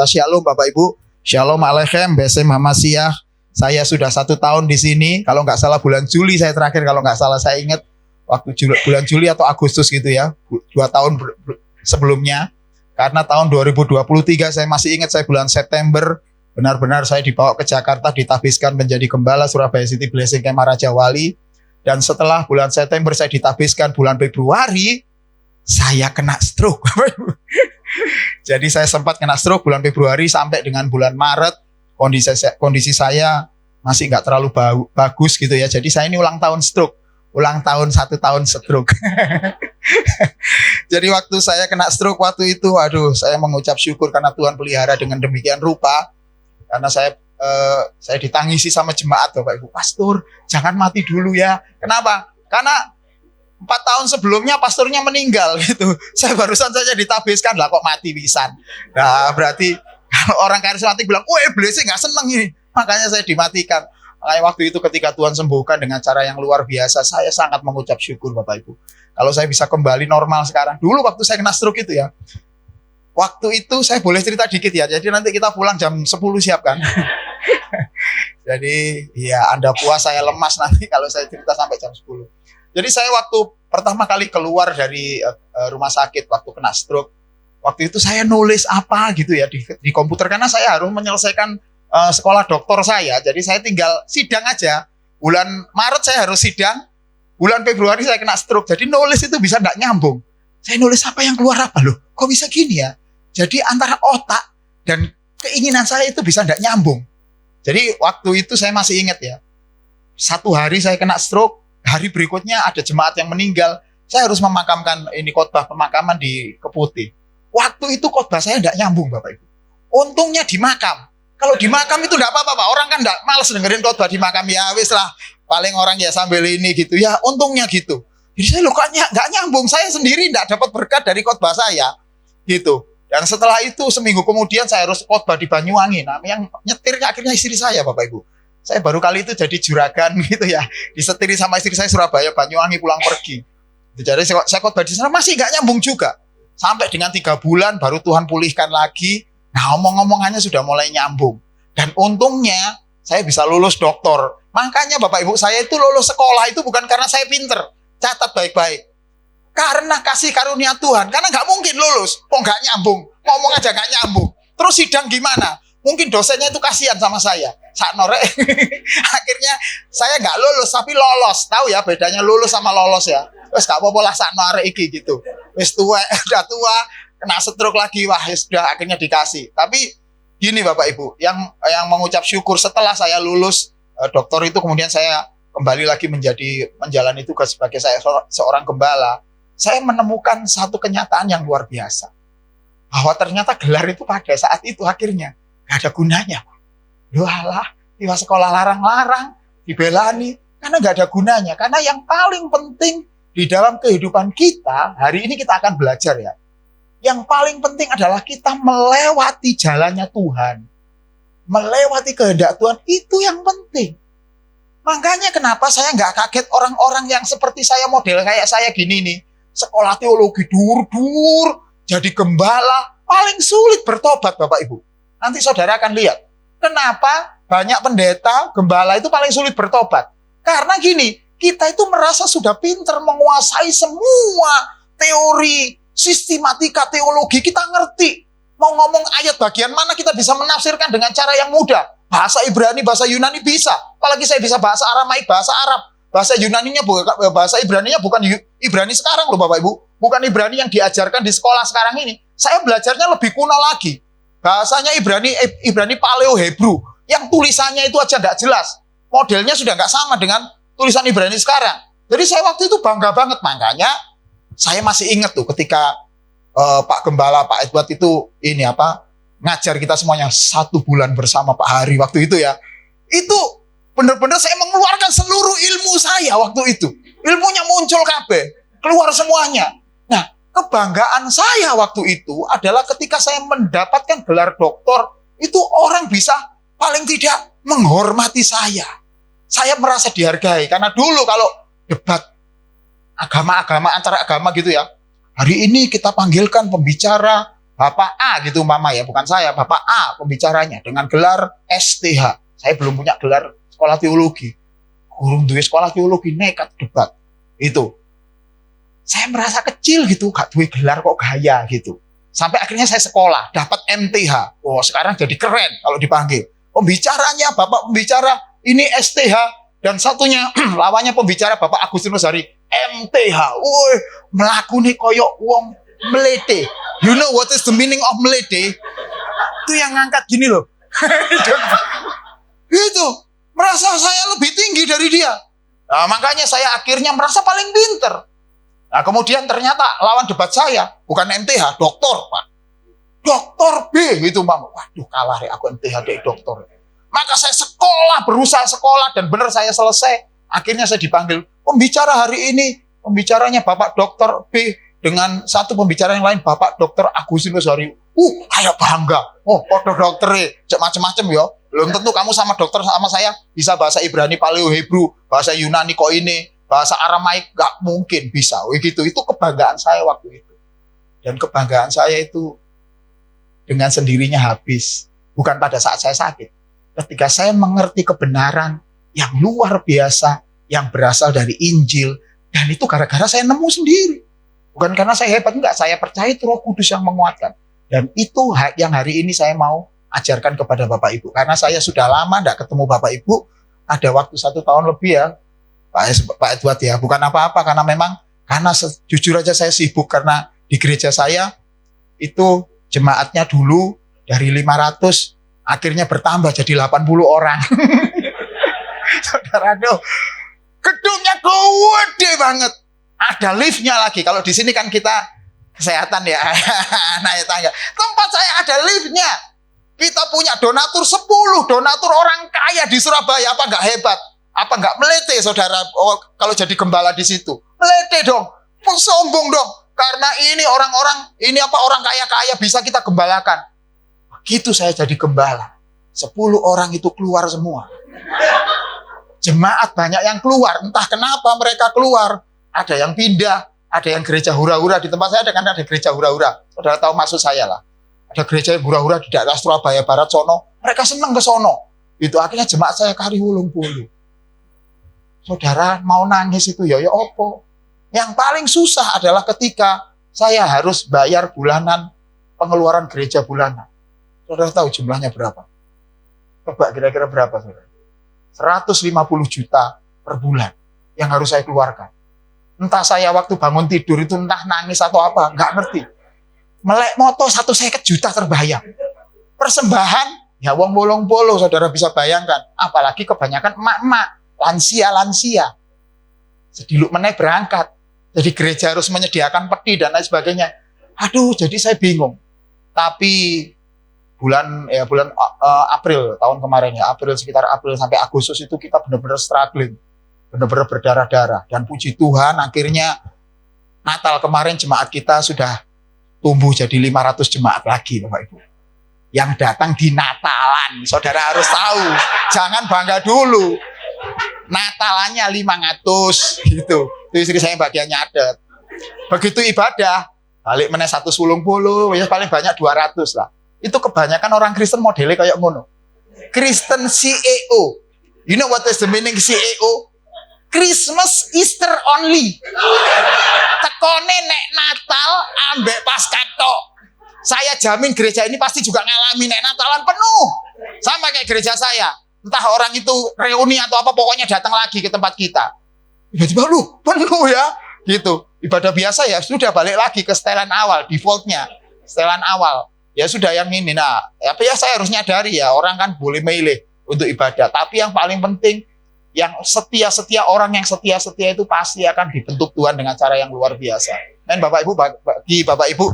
Shalom Bapak Ibu, Shalom Aleichem, BSM Hamasiyah. Saya sudah 1 tahun di sini. Kalau nggak salah bulan Juli saya terakhir, kalau nggak salah saya ingat waktu bulan Juli atau Agustus gitu ya, 2 tahun sebelumnya. Karena tahun 2023 saya masih ingat, saya bulan September benar-benar saya dibawa ke Jakarta, ditabiskan menjadi gembala Surabaya City Blessing Kemah Raja Wali. Dan setelah bulan September saya ditabiskan, bulan Februari saya kena stroke. Jadi saya sempat kena stroke bulan Februari sampai dengan bulan Maret. Kondisi saya masih nggak terlalu bagus gitu ya. Jadi saya ini ulang tahun stroke, ulang tahun 1 tahun stroke. Jadi waktu saya kena stroke waktu itu, aduh, saya mengucap syukur karena Tuhan pelihara dengan demikian rupa. Karena saya ditangisi sama jemaat, Bapak Ibu, pastor jangan mati dulu ya. Kenapa? Karena 4 tahun sebelumnya pastornya meninggal gitu. Saya barusan saja ditabiskan, lah kok mati pisan. Nah berarti kalau orang karismatik bilang, blessing nggak seneng ini, makanya saya dimatikan. Makanya waktu itu ketika Tuhan sembuhkan dengan cara yang luar biasa, saya sangat mengucap syukur Bapak Ibu. Kalau saya bisa kembali normal sekarang. Dulu waktu saya kena stroke itu ya, waktu itu saya boleh cerita dikit ya. Jadi nanti kita pulang jam 10 siap kan? Jadi ya Anda puas, saya lemas nanti kalau saya cerita sampai jam 10. Jadi saya waktu pertama kali keluar dari rumah sakit waktu kena stroke, waktu itu saya nulis apa gitu ya di komputer karena saya harus menyelesaikan sekolah doktor saya. Jadi saya tinggal sidang aja. Bulan Maret saya harus sidang, bulan Februari saya kena stroke. Jadi nulis itu bisa nggak nyambung. Saya nulis apa yang keluar apa loh? Kok bisa gini ya? Jadi antara otak dan keinginan saya itu bisa nggak nyambung. Jadi waktu itu saya masih ingat ya. 1 hari saya kena stroke. Hari berikutnya ada jemaat yang meninggal. Saya harus memakamkan ini khotbah pemakaman di Keputih. Waktu itu khotbah saya tidak nyambung Bapak Ibu. Untungnya di makam. Kalau di makam itu tidak apa-apa Pak. Orang kan tidak malas dengerin khotbah di makam. Ya wis lah. Paling orang ya sambil ini gitu. Ya untungnya gitu. Jadi saya kok nggak nyambung. Saya sendiri tidak dapat berkat dari khotbah saya. Gitu. Dan setelah itu seminggu kemudian saya harus khotbah di Banyuwangi. Nah yang nyetir akhirnya istri saya Bapak Ibu. Saya baru kali itu jadi juragan gitu ya. Disetiri sama istri saya Surabaya, Banyuwangi pulang pergi. Jadi saya khotbah di sana masih nggak nyambung juga. Sampai dengan 3 bulan baru Tuhan pulihkan lagi. Nah omong-omongannya sudah mulai nyambung. Dan untungnya saya bisa lulus doktor. Makanya Bapak Ibu saya itu lulus sekolah itu bukan karena saya pinter. Catat baik-baik. Karena kasih karunia Tuhan. Karena nggak mungkin lulus. Kok nggak nyambung. Ngomong aja nggak nyambung. Terus sidang gimana? Mungkin dosennya itu kasihan sama saya. Saat norek. Akhirnya saya nggak lulus tapi lolos. Tahu ya bedanya lulus sama lolos ya. Wes gak apa-apa lah saat norek iki gitu. Wes tua, udah tua, kena stroke lagi, wah sudah akhirnya dikasih. Tapi gini Bapak Ibu, yang mengucap syukur setelah saya lulus doktor itu kemudian saya kembali lagi menjalani tugas sebagai saya seorang gembala. Saya menemukan satu kenyataan yang luar biasa. Bahwa ternyata gelar itu pada saat itu akhirnya gak ada gunanya. Loh alah, di sekolah larang-larang, dibelani, karena gak ada gunanya. Karena yang paling penting di dalam kehidupan kita, hari ini kita akan belajar ya. Yang paling penting adalah kita melewati jalannya Tuhan. Melewati kehendak Tuhan, itu yang penting. Makanya kenapa saya gak kaget orang-orang yang seperti saya, model kayak saya gini nih. Sekolah teologi dur-dur, jadi gembala, paling sulit bertobat Bapak Ibu. Nanti saudara akan lihat. Kenapa banyak pendeta, gembala itu paling sulit bertobat? Karena gini, kita itu merasa sudah pinter menguasai semua teori, sistematika teologi, kita ngerti. Mau ngomong ayat bagian mana kita bisa menafsirkan dengan cara yang mudah. Bahasa Ibrani, bahasa Yunani bisa. Apalagi saya bisa bahasa Aramaik, bahasa Arab. Bahasa Yunaninya, bahasa Ibraninya bukan Ibrani sekarang loh Bapak Ibu. Bukan Ibrani yang diajarkan di sekolah sekarang ini. Saya belajarnya lebih kuno lagi. Bahasanya Ibrani Paleo Hebrew. Yang tulisannya itu aja nggak jelas. Modelnya sudah nggak sama dengan tulisan Ibrani sekarang. Jadi saya waktu itu bangga banget. Makanya saya masih ingat tuh ketika Pak Gembala, Pak Edward itu ngajar kita semuanya 1 bulan bersama Pak Hari waktu itu ya. Itu benar-benar saya mengeluarkan seluruh ilmu saya waktu itu. Ilmunya muncul kabeh, keluar semuanya. Nah, kebanggaan saya waktu itu adalah ketika saya mendapatkan gelar doktor, itu orang bisa paling tidak menghormati saya. Saya merasa dihargai, karena dulu kalau debat agama-agama, antara agama gitu ya, hari ini kita panggilkan pembicara Bapak A gitu mama ya, bukan saya, Bapak A pembicaranya dengan gelar STH. Saya belum punya gelar sekolah teologi. Guru duwe sekolah teologi nekat debat. Itu. Saya merasa kecil gitu, gak duwe gelar kok gaya gitu. Sampai akhirnya saya sekolah, dapat MTH. Oh, sekarang jadi keren kalau dipanggil. Pembicaranya Bapak pembicara ini STH dan satunya lawannya pembicara Bapak Agustinus Hari MTH. Woi, melakuni koyok wong melete. You know what is the meaning of melete? Itu yang ngangkat gini loh. Itu merasa saya lebih tinggi dari dia. Nah, makanya saya akhirnya merasa paling pinter. Nah, kemudian ternyata lawan debat saya bukan MTH, doktor, Pak. Doktor B gitu, Pak. Waduh, kalah ya aku MTH deh doktor. Maka saya sekolah, berusaha sekolah dan benar saya selesai. Akhirnya saya dipanggil pembicara hari ini. Pembicaranya Bapak Dokter B dengan satu pembicara yang lain Bapak Dokter Agustinus Hari. Kayak bangga. Oh, podo dokter macam-macam ya. Belum tentu kamu sama dokter sama saya bisa bahasa Ibrani, Paleo, Hebrew, bahasa Yunani, Koine, bahasa Aramaik, gak mungkin bisa. Gitu. Itu kebanggaan saya waktu itu. Dan kebanggaan saya itu dengan sendirinya habis. Bukan pada saat saya sakit. Ketika saya mengerti kebenaran yang luar biasa, yang berasal dari Injil, dan itu gara-gara saya nemu sendiri. Bukan karena saya hebat, enggak. Saya percaya itu Roh Kudus yang menguatkan. Dan itu yang hari ini saya mau ajarkan kepada Bapak Ibu. Karena saya sudah lama enggak ketemu Bapak Ibu. Ada waktu 1 tahun lebih ya, Pak Edward ya. Bukan apa-apa, karena memang, karena jujur aja saya sibuk. Karena di gereja saya, itu jemaatnya dulu dari 500, akhirnya bertambah jadi 80 orang. Saudara, gedungnya gede banget. Ada liftnya lagi. Kalau di sini kan kita kesehatan ya, naik tangga. Tempat saya ada liftnya. Kita punya donatur 10, donatur orang kaya di Surabaya. Apa nggak hebat? Apa nggak melete, saudara? Oh, kalau jadi gembala di situ, melete dong, sombong dong. Karena ini orang-orang, ini apa orang kaya-kaya bisa kita gembalakan. Begitu saya jadi gembala, 10 orang itu keluar semua. Jemaat banyak yang keluar, entah kenapa mereka keluar. Ada yang pindah, ada yang gereja hura-hura. Di tempat saya ada gereja hura-hura. Saudara tahu maksud saya lah. Ada gereja hura-hura di daerah Surabaya Barat sono. Mereka senang ke sono. Itu akhirnya jemaat saya kari wulung puluh. Saudara mau nangis itu ya opo. Yang paling susah adalah ketika saya harus bayar bulanan, pengeluaran gereja bulanan. Saudara tahu jumlahnya berapa? Coba kira-kira berapa, saudara? 150 juta per bulan yang harus saya keluarkan. Entah saya waktu bangun tidur itu entah nangis atau apa, nggak ngerti. Melek moto 150 juta terbayang. Persembahan, ya wong bolong-bolong, saudara bisa bayangkan. Apalagi kebanyakan emak-emak, lansia-lansia. Sediluk meneh berangkat. Jadi gereja harus menyediakan peti dan lain sebagainya. Aduh, jadi saya bingung. Tapi bulan April tahun kemarin ya, sekitar April sampai Agustus itu kita benar-benar struggling. Benar-benar berdarah-darah. Dan puji Tuhan akhirnya Natal kemarin jemaat kita sudah tumbuh jadi 500 jemaat lagi, Bapak Ibu. Yang datang di Natalan. Saudara harus tahu. Jangan bangga dulu. Natalannya 500 gitu. Itu istri saya bagiannya adat. Begitu ibadah, balik meneh 180, ya paling banyak 200 lah. Itu kebanyakan orang Kristen modelnya kayak ngono. Kristen CEO. You know what is the meaning CEO? Christmas, Easter only. Tekone nek Natal ambek Paskah tok. Saya jamin gereja ini pasti juga ngalami nek Natalan penuh. Sama kayak gereja saya. Entah orang itu reuni atau apa, pokoknya datang lagi ke tempat kita. Tiba-tiba lu penuh ya. Gitu. Ibadah biasa ya sudah balik lagi ke setelan awal, defaultnya. Setelan awal. Ya sudah yang ini. Nah, apa ya saya harus nyadari ya, orang kan boleh milih untuk ibadah. Tapi yang paling penting, yang setia-setia, orang yang setia-setia itu pasti akan dibentuk Tuhan dengan cara yang luar biasa. Dan Bapak Ibu, bagi Bapak Ibu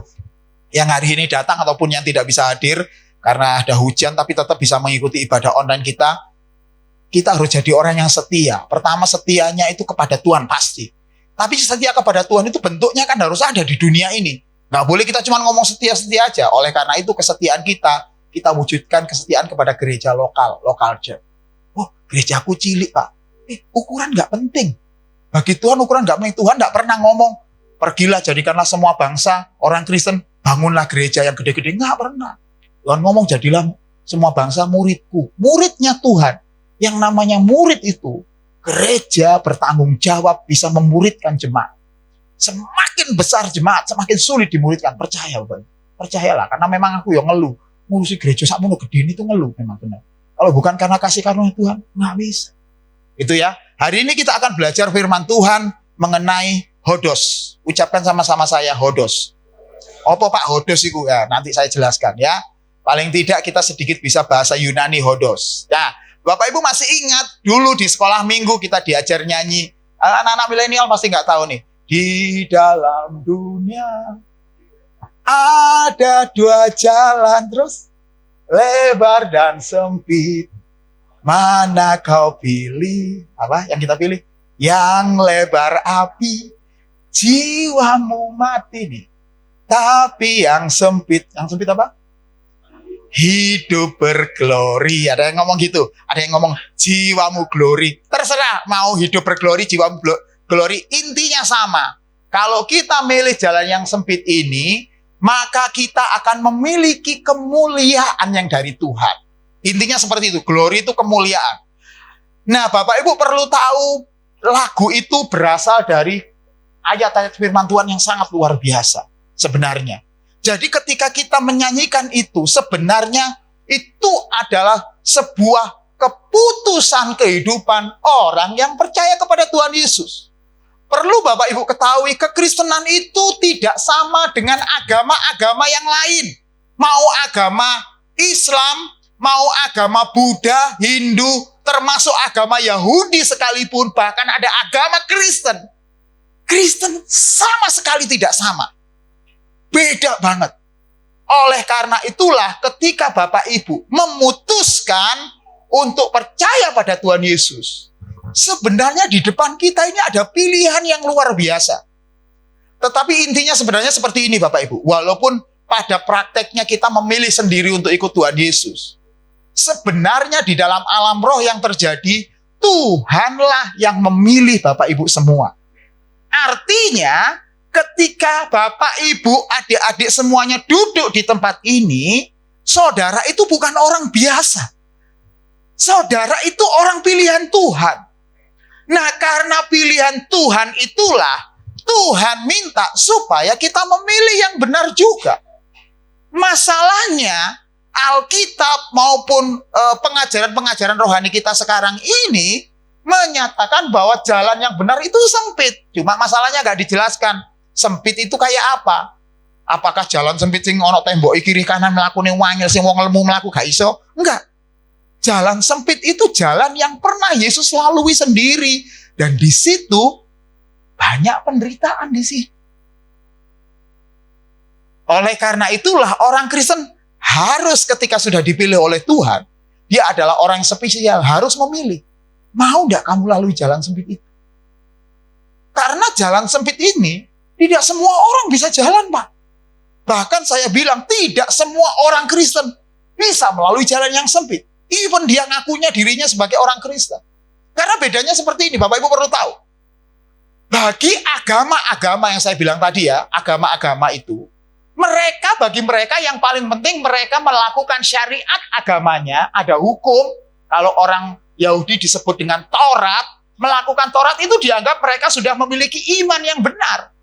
yang hari ini datang ataupun yang tidak bisa hadir karena ada hujan tapi tetap bisa mengikuti ibadah online kita harus jadi orang yang setia. Pertama, setianya itu kepada Tuhan pasti. Tapi setia kepada Tuhan itu bentuknya kan harus ada di dunia ini. Nggak boleh kita cuma ngomong setia-setia aja. Oleh karena itu kesetiaan kita wujudkan kesetiaan kepada gereja lokal church. Oh, gerejaku cilik, Pak. Ukuran nggak penting. Bagi Tuhan ukuran nggak penting. Tuhan nggak pernah ngomong, pergilah jadikanlah semua bangsa orang Kristen bangunlah gereja yang gede-gede. Nggak pernah. Tuhan ngomong, jadilah semua bangsa muridku. Muridnya Tuhan. Yang namanya murid itu, gereja bertanggung jawab bisa memuridkan jemaat. Semakin besar jemaat, semakin sulit dimuridkan. Percaya, Bapak. Percayalah, karena memang aku yang ngeluh. Ngurusi gereja sakmono gede ini tuh ngeluh, memang benar. Kalau bukan karena kasih karunia Tuhan, nggak bisa. Itu ya. Hari ini kita akan belajar firman Tuhan mengenai hodos. Ucapkan sama-sama saya, hodos. Apa Pak hodos itu? Ya, nanti saya jelaskan ya. Paling tidak kita sedikit bisa bahasa Yunani hodos. Ya, Bapak Ibu masih ingat dulu di sekolah minggu kita diajar nyanyi. Anak-anak milenial pasti nggak tahu nih. Di dalam dunia ada dua jalan, terus lebar dan sempit. Mana kau pilih? Apa yang kita pilih? Yang lebar api, jiwamu mati nih. Tapi yang sempit apa? Hidup berglori. Ada yang ngomong gitu. Ada yang ngomong jiwamu glori. Terserah mau hidup berglori, jiwamu glori. Intinya sama. Kalau kita milih jalan yang sempit ini, maka kita akan memiliki kemuliaan yang dari Tuhan. Intinya seperti itu. Glori itu kemuliaan. Nah, Bapak Ibu perlu tahu, lagu itu berasal dari ayat-ayat firman Tuhan yang sangat luar biasa sebenarnya. Jadi ketika kita menyanyikan itu, sebenarnya itu adalah sebuah keputusan kehidupan orang yang percaya kepada Tuhan Yesus. Perlu Bapak Ibu ketahui, kekristenan itu tidak sama dengan agama-agama yang lain. Mau agama Islam, mau agama Buddha, Hindu, termasuk agama Yahudi sekalipun, bahkan ada agama Kristen. Kristen sama sekali tidak sama. Beda banget. Oleh karena itulah ketika Bapak Ibu memutuskan untuk percaya pada Tuhan Yesus, sebenarnya di depan kita ini ada pilihan yang luar biasa. Tetapi intinya sebenarnya seperti ini Bapak Ibu. Walaupun pada prakteknya kita memilih sendiri untuk ikut Tuhan Yesus, sebenarnya di dalam alam roh yang terjadi, Tuhanlah yang memilih Bapak Ibu semua. Artinya, ketika Bapak, Ibu, adik-adik semuanya duduk di tempat ini, saudara itu bukan orang biasa. Saudara itu orang pilihan Tuhan. Nah, karena pilihan Tuhan itulah, Tuhan minta supaya kita memilih yang benar juga. Masalahnya, Alkitab maupun pengajaran-pengajaran rohani kita sekarang ini menyatakan bahwa jalan yang benar itu sempit. Cuma masalahnya nggak dijelaskan. Sempit itu kayak apa? Apakah jalan sempit sing ono tembok kiri kanan mlakune wangil sing wong lemu mlaku gak iso? Enggak. Jalan sempit itu jalan yang pernah Yesus lalui sendiri, dan di situ banyak penderitaan di situ. Oleh karena itulah orang Kristen harus ketika sudah dipilih oleh Tuhan, dia adalah orang yang spesial, harus memilih. Mau enggak kamu lalui jalan sempit itu? Karena jalan sempit ini tidak semua orang bisa jalan, Pak. Bahkan saya bilang, tidak semua orang Kristen bisa melalui jalan yang sempit. Even dia ngakunya dirinya sebagai orang Kristen. Karena bedanya seperti ini, Bapak Ibu perlu tahu. Bagi agama-agama yang saya bilang tadi ya, agama-agama itu, bagi mereka yang paling penting mereka melakukan syariat agamanya, ada hukum. Kalau orang Yahudi disebut dengan Taurat, melakukan Taurat itu dianggap mereka sudah memiliki iman yang benar.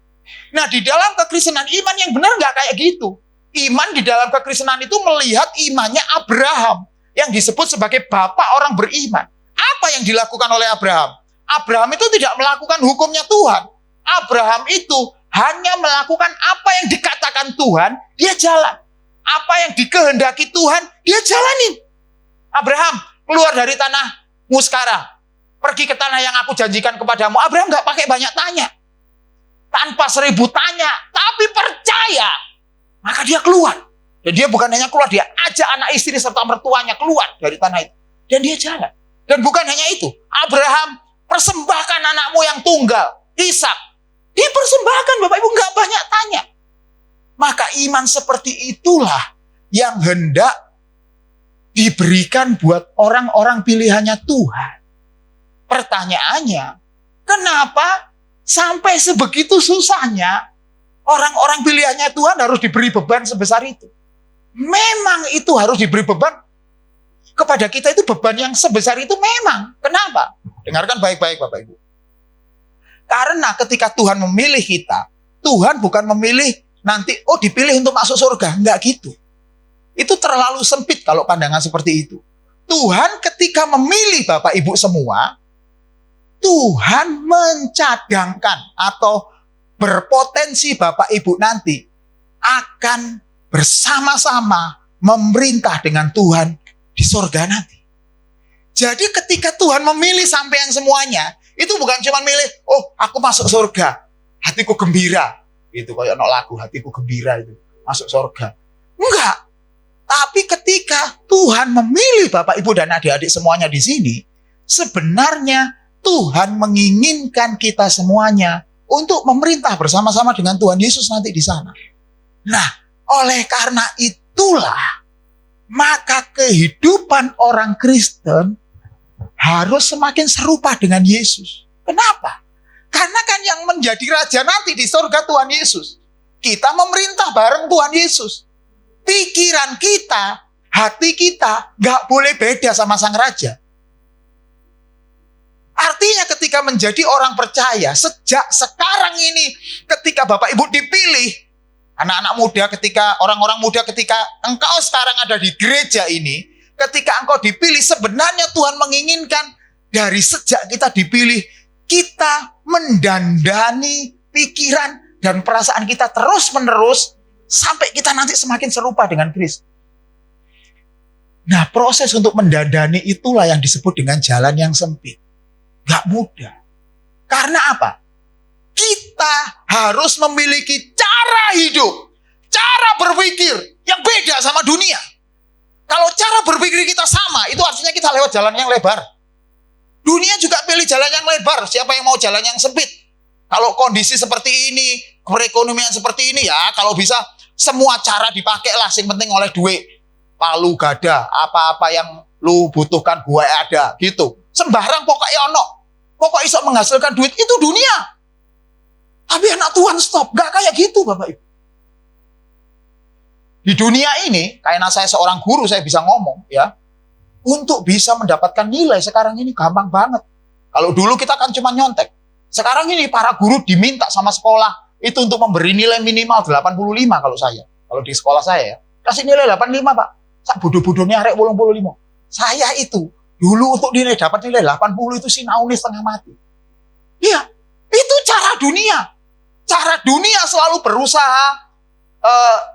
Nah, di dalam kekristenan iman yang benar nggak kayak gitu. Iman di dalam kekristenan itu melihat imannya Abraham, yang disebut sebagai bapak orang beriman. Apa yang dilakukan oleh Abraham? Abraham itu tidak melakukan hukumnya Tuhan. Abraham itu hanya melakukan apa yang dikatakan Tuhan, dia jalan. Apa yang dikehendaki Tuhan, dia jalanin. Abraham keluar dari tanahmu sekarang, pergi ke tanah yang aku janjikan kepadamu. Abraham nggak pakai banyak tanya. Tanpa 1000 tanya, tapi percaya. Maka dia keluar. Dan dia bukan hanya keluar, dia ajak anak istri serta mertuanya keluar dari tanah itu. Dan dia jalan. Dan bukan hanya itu. Abraham, persembahkan anakmu yang tunggal, Ishak. Dipersembahkan, Bapak Ibu, nggak banyak tanya. Maka iman seperti itulah yang hendak diberikan buat orang-orang pilihannya Tuhan. Pertanyaannya, kenapa sampai sebegitu susahnya Orang-orang pilihannya Tuhan harus diberi beban sebesar itu. Memang itu harus diberi beban. Kepada kita itu beban yang sebesar itu memang. Kenapa? Dengarkan baik-baik Bapak Ibu. Karena ketika Tuhan memilih kita, Tuhan bukan memilih nanti, dipilih untuk masuk surga. Enggak gitu. Itu terlalu sempit kalau pandangan seperti itu. Tuhan ketika memilih Bapak Ibu semua, Tuhan mencadangkan atau berpotensi Bapak Ibu nanti akan bersama-sama memerintah dengan Tuhan di surga nanti. Jadi ketika Tuhan memilih sampean semuanya, itu bukan cuma milih, aku masuk surga, hatiku gembira. Itu kayak lagu, hatiku gembira itu, masuk surga. Enggak. Tapi ketika Tuhan memilih Bapak Ibu dan adik-adik semuanya di sini, sebenarnya Tuhan menginginkan kita semuanya untuk memerintah bersama-sama dengan Tuhan Yesus nanti di sana. Nah, oleh karena itulah, maka kehidupan orang Kristen harus semakin serupa dengan Yesus. Kenapa? Karena kan yang menjadi raja nanti di surga Tuhan Yesus. Kita memerintah bareng Tuhan Yesus. Pikiran kita, hati kita gak boleh beda sama sang raja. Artinya ketika menjadi orang percaya, sejak sekarang ini, ketika Bapak Ibu dipilih, anak-anak muda ketika, orang-orang muda ketika engkau sekarang ada di gereja ini, ketika engkau dipilih, sebenarnya Tuhan menginginkan dari sejak kita dipilih, kita mendandani pikiran dan perasaan kita terus-menerus, sampai kita nanti semakin serupa dengan Kristus. Nah, proses untuk mendandani itulah yang disebut dengan jalan yang sempit. Gak mudah. Karena apa? Kita harus memiliki cara hidup, cara berpikir yang beda sama dunia. Kalau cara berpikir kita sama, itu artinya kita lewat jalan yang lebar. Dunia juga pilih jalan yang lebar. Siapa yang mau jalan yang sempit? Kalau kondisi seperti ini, perekonomian seperti ini, ya kalau bisa semua cara dipakai lah. Yang penting oleh duit. Palu gada, apa-apa yang lu butuhkan gue ada, gitu. Sembarang pokoknya ono. Pokok iso menghasilkan duit, itu dunia. Tapi anak Tuhan stop, gak kayak gitu Bapak Ibu. Di dunia ini, karena saya seorang guru, saya bisa ngomong ya, untuk bisa mendapatkan nilai sekarang ini gampang banget. Kalau dulu kita kan cuma nyontek. Sekarang ini para guru diminta sama sekolah itu untuk memberi nilai minimal 85 kalau saya. Kalau di sekolah saya ya, kasih nilai 85 Pak. Sak bodoh-bodohnya arek 85. Saya itu dulu untuk dapat nilai 80 itu sinaune setengah mati. Iya, itu cara dunia. Cara dunia selalu berusaha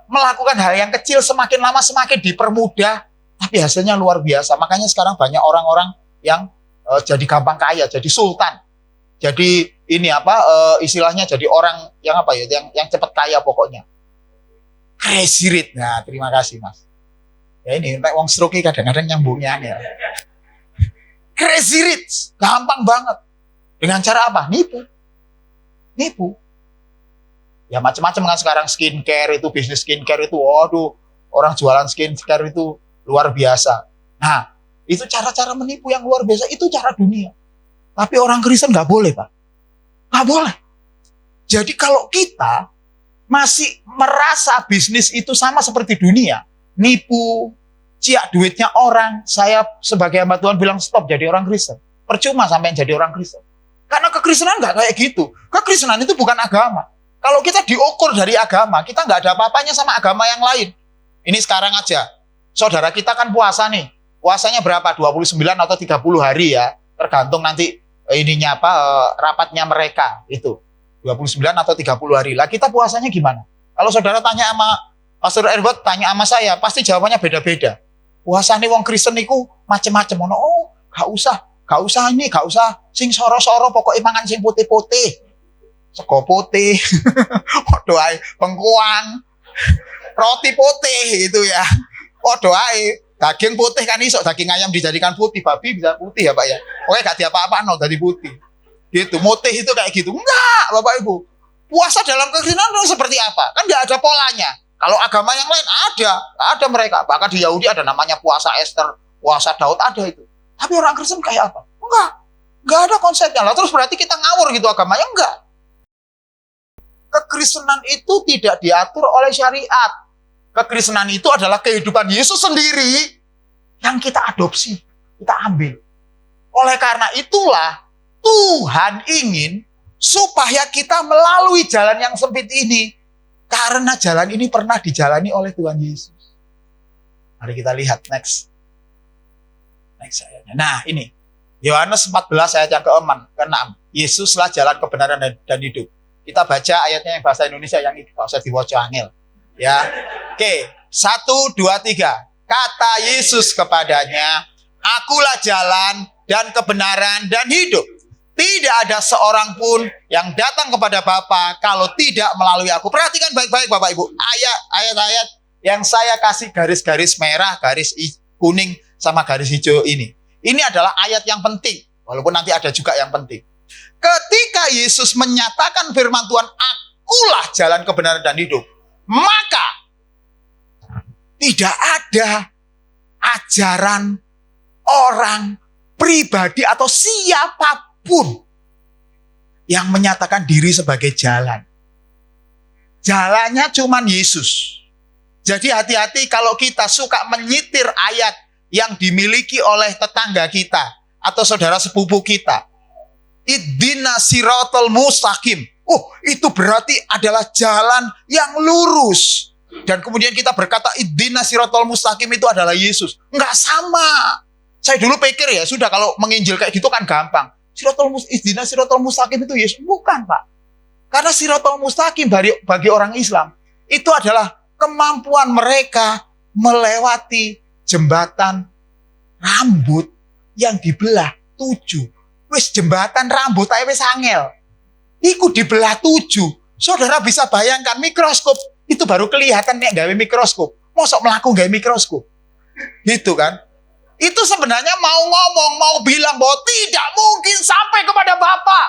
melakukan hal yang kecil, semakin lama semakin dipermudah, tapi hasilnya luar biasa. Makanya sekarang banyak orang-orang yang jadi gampang kaya, jadi sultan. Jadi ini istilahnya jadi orang yang yang cepat kaya pokoknya. Crazy rich. Nah, terima kasih Mas. Ya ini wong stroke kadang-kadang nyambungnya ya. Crazy rich, gampang banget. Dengan cara apa? Nipu. Ya macam-macam kan sekarang, skincare itu, bisnis skincare itu, waduh, orang jualan skincare itu luar biasa. Nah, itu cara-cara menipu yang luar biasa, itu cara dunia. Tapi orang Kristen nggak boleh, Pak. Nggak boleh. Jadi kalau kita masih merasa bisnis itu sama seperti dunia, nipu, ciak duitnya orang, saya sebagai hamba Tuhan bilang stop jadi orang Kristen. Percuma sampai jadi orang Kristen. Karena kekristenan nggak kayak gitu. Kekristenan itu bukan agama. Kalau kita diukur dari agama, kita nggak ada apa-apanya sama agama yang lain. Ini sekarang aja, saudara kita kan puasa nih. Puasanya berapa? 29 atau 30 hari ya. Tergantung nanti rapatnya mereka. Itu 29 atau 30 hari. Lah kita puasanya gimana? Kalau saudara tanya sama Pastor Edward, tanya sama saya, pasti jawabannya beda-beda. Puasanya wong Kristen itu macem-macem. Gak usah sing soro-soro, pokoknya mangan sing putih-putih. Sego putih, waduh ae, bengkuang, roti putih itu ya. Waduh ae, daging putih kan iso, daging ayam dijadikan putih, babi bisa putih ya Pak ya. Oke gak diapa-apa dari putih. Gitu, mutih itu kayak gitu. Enggak, Bapak Ibu. Puasa dalam kekristenan seperti apa? Kan enggak ada polanya. Kalau agama yang lain ada mereka. Bahkan di Yahudi ada namanya puasa Esther, puasa Daud ada itu. Tapi orang Kristen kayak apa? Enggak ada konsepnya. Lah terus berarti kita ngawur gitu agamanya? Enggak. kekristenan itu tidak diatur oleh syariat. Kekristenan itu adalah kehidupan Yesus sendiri yang kita adopsi, kita ambil. Oleh karena itulah Tuhan ingin supaya kita melalui jalan yang sempit ini. Karena jalan ini pernah dijalani oleh Tuhan Yesus. Mari kita lihat next ayatnya. Nah ini Yohanes 14 ayat yang ke-6. Yesuslah jalan kebenaran dan hidup. Kita baca ayatnya yang bahasa Indonesia, yang itu bahasa diwoco angel. Ya, oke, 1, 2, 3. Kata Yesus kepadanya, akulah jalan dan kebenaran dan hidup. Tidak ada seorang pun yang datang kepada Bapa kalau tidak melalui aku. Perhatikan baik-baik Bapak Ibu. Ayat-ayat yang saya kasih garis-garis merah, garis kuning, sama garis hijau ini. Ini adalah ayat yang penting. Walaupun nanti ada juga yang penting. Ketika Yesus menyatakan firman Tuhan, akulah jalan kebenaran dan hidup, maka tidak ada ajaran orang, pribadi atau siapapun yang menyatakan diri sebagai jalan. Jalannya cuman Yesus. Jadi hati-hati kalau kita suka menyitir ayat yang dimiliki oleh tetangga kita atau saudara sepupu kita. Ihdina siratal mustaqim. Oh, itu berarti adalah jalan yang lurus. Dan kemudian kita berkata ihdina siratal mustaqim itu adalah Yesus. Enggak sama. Saya dulu pikir ya, sudah kalau menginjil kayak gitu kan gampang. Ihdina siratal mustaqim itu Yesus. Bukan, Pak. Karena siratal mustaqim bagi orang Islam itu adalah kemampuan mereka melewati jembatan rambut yang dibelah 7. Wis jembatan rambut ae wis angel. Iku dibelah 7. Saudara bisa bayangkan mikroskop itu baru kelihatan nek gawe mikroskop. Mosok mlaku gawe mikroskop. Gitu kan? Itu sebenarnya mau ngomong, mau bilang bahwa tidak mungkin sampai kepada Bapa.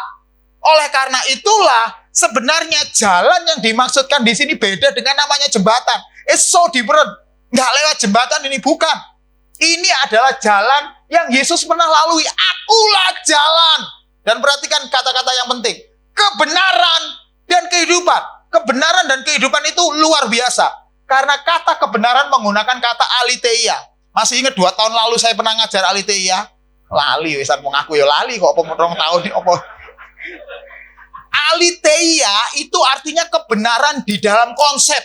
Oleh karena itulah sebenarnya jalan yang dimaksudkan di sini beda dengan namanya jembatan. It's so different. Nggak lewat jembatan ini, bukan. Ini adalah jalan yang Yesus pernah lalui. Akulah jalan. Dan perhatikan kata-kata yang penting. Kebenaran dan kehidupan. Kebenaran dan kehidupan itu luar biasa. Karena kata kebenaran menggunakan kata aletheia. Masih ingat 2 tahun lalu saya pernah ngajar aletheia? Lali, wisan mau ngaku ya lali kok. Apa 2 tahun ini apa? Aletheia itu artinya kebenaran di dalam konsep.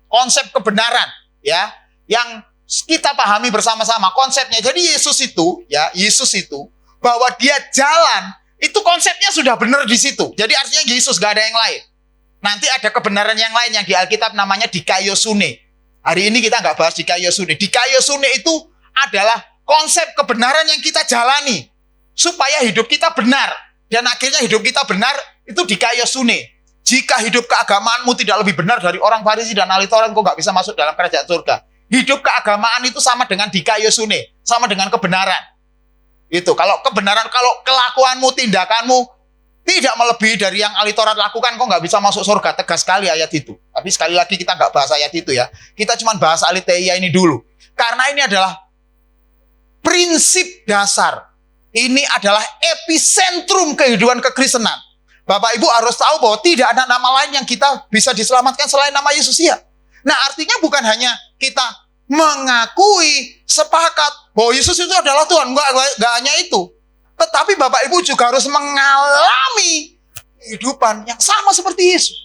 Konsep kebenaran. Ya, yang kita pahami bersama-sama konsepnya. Jadi Yesus itu bahwa dia jalan, itu konsepnya sudah benar di situ. Jadi artinya Yesus gak ada yang lain. Nanti ada kebenaran yang lain yang di Alkitab namanya dikaiosune. Hari ini kita nggak bahas dikaiosune. Dikaiosune itu adalah konsep kebenaran yang kita jalani supaya hidup kita benar. Dan akhirnya hidup kita benar itu dikaiosune. Jika hidup keagamaanmu tidak lebih benar dari orang Farisi dan ahli Taurat, kau nggak bisa masuk dalam kerajaan surga. Hidup keagamaan itu sama dengan dikaiosune, sama dengan kebenaran. Itu kalau kebenaran, kalau kelakuanmu, tindakanmu tidak melebihi dari yang ahli Taurat lakukan, kau nggak bisa masuk surga. Tegas sekali ayat itu. Tapi sekali lagi kita nggak bahas ayat itu ya. Kita cuma bahas aletheia ini dulu. Karena ini adalah prinsip dasar. Ini adalah epicentrum kehidupan kekristenan. Bapak Ibu harus tahu bahwa tidak ada nama lain yang kita bisa diselamatkan selain nama Yesus ya. Nah artinya bukan hanya kita mengakui, sepakat bahwa Yesus itu adalah Tuhan. Enggak hanya itu. Tetapi Bapak Ibu juga harus mengalami kehidupan yang sama seperti Yesus.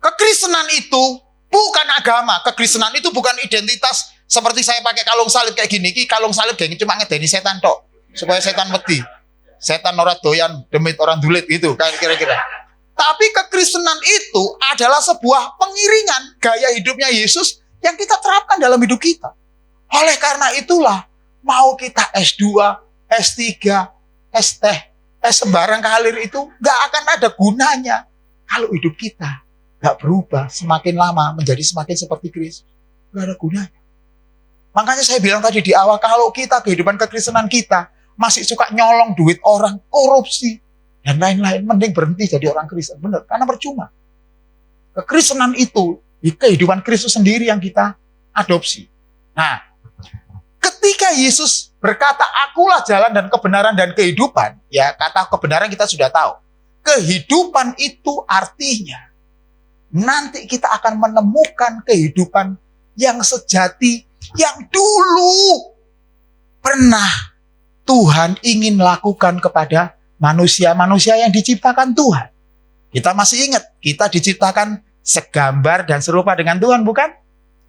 Kekristenan itu bukan agama. Kekristenan itu bukan identitas seperti saya pakai kalung salib kayak gini. Kalung salib gini cuma ngedeni setan tok. Supaya setan wedi. Setan ora doyan demit orang dulit gitu kan kira-kira. Tapi kekristenan itu adalah sebuah pengiringan gaya hidupnya Yesus yang kita terapkan dalam hidup kita. Oleh karena itulah, mau kita S2, S3, S-Teh, S sembarang kalir itu gak akan ada gunanya kalau hidup kita gak berubah semakin lama menjadi semakin seperti Kristus. Gak ada gunanya. Makanya saya bilang tadi di awal, kalau kita kehidupan kekristenan kita masih suka nyolong duit orang, korupsi, dan lain-lain, mending berhenti jadi orang Kristen. Benar, karena percuma. Kekristenan itu, di kehidupan Kristus sendiri yang kita adopsi. Nah, ketika Yesus berkata, akulah jalan dan kebenaran dan kehidupan, ya kata kebenaran kita sudah tahu. kehidupan itu artinya nanti kita akan menemukan kehidupan yang sejati, yang dulu pernah Tuhan ingin lakukan kepada manusia-manusia yang diciptakan Tuhan. Kita masih ingat, kita diciptakan segambar dan serupa dengan Tuhan, bukan?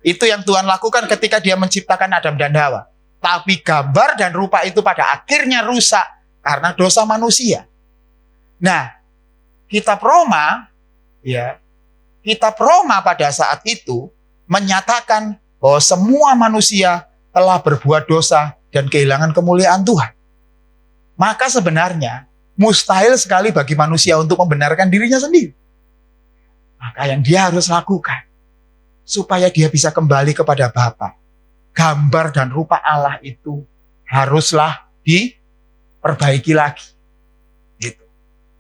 Itu yang Tuhan lakukan ketika dia menciptakan Adam dan Hawa. Tapi gambar dan rupa itu pada akhirnya rusak karena dosa manusia. Nah, kitab Roma pada saat itu menyatakan bahwa semua manusia telah berbuat dosa dan kehilangan kemuliaan Tuhan. Maka sebenarnya mustahil sekali bagi manusia untuk membenarkan dirinya sendiri. Maka yang dia harus lakukan supaya dia bisa kembali kepada Bapa, gambar dan rupa Allah itu haruslah diperbaiki lagi. Gitu.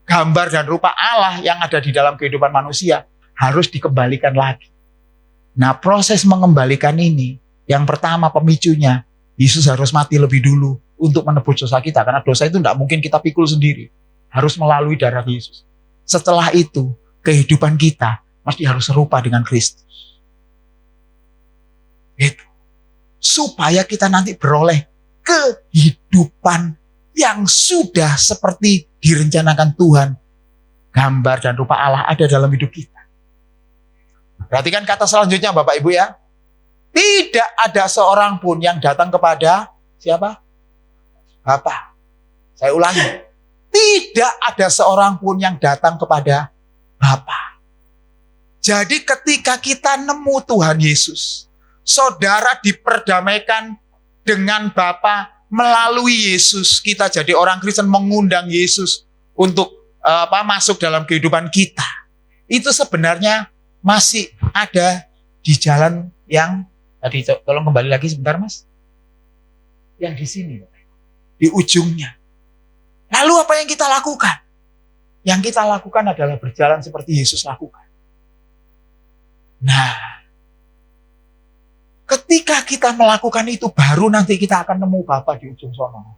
Gambar dan rupa Allah yang ada di dalam kehidupan manusia harus dikembalikan lagi. Nah, proses mengembalikan ini, yang pertama pemicunya, Yesus harus mati lebih dulu untuk menebus dosa kita. Karena dosa itu tidak mungkin kita pikul sendiri. Harus melalui darah Yesus. Setelah itu, kehidupan kita mesti harus serupa dengan Kristus. Gitu. Supaya kita nanti beroleh kehidupan yang sudah seperti direncanakan Tuhan. Gambar dan rupa Allah ada dalam hidup kita. Perhatikan kata selanjutnya Bapak Ibu ya. Tidak ada seorang pun yang datang kepada siapa? Bapa. Saya ulangi. Tidak ada seorang pun yang datang kepada Bapa. Jadi ketika kita nemu Tuhan Yesus, saudara diperdamaikan dengan Bapa melalui Yesus. Kita jadi orang Kristen mengundang Yesus untuk masuk dalam kehidupan kita. Itu sebenarnya masih ada di jalan yang tadi, tolong kembali lagi sebentar Mas. Yang di sini, di ujungnya. Lalu apa yang kita lakukan? Yang kita lakukan adalah berjalan seperti Yesus lakukan. Nah, ketika kita melakukan itu, baru nanti kita akan nemu Bapa di ujung sana.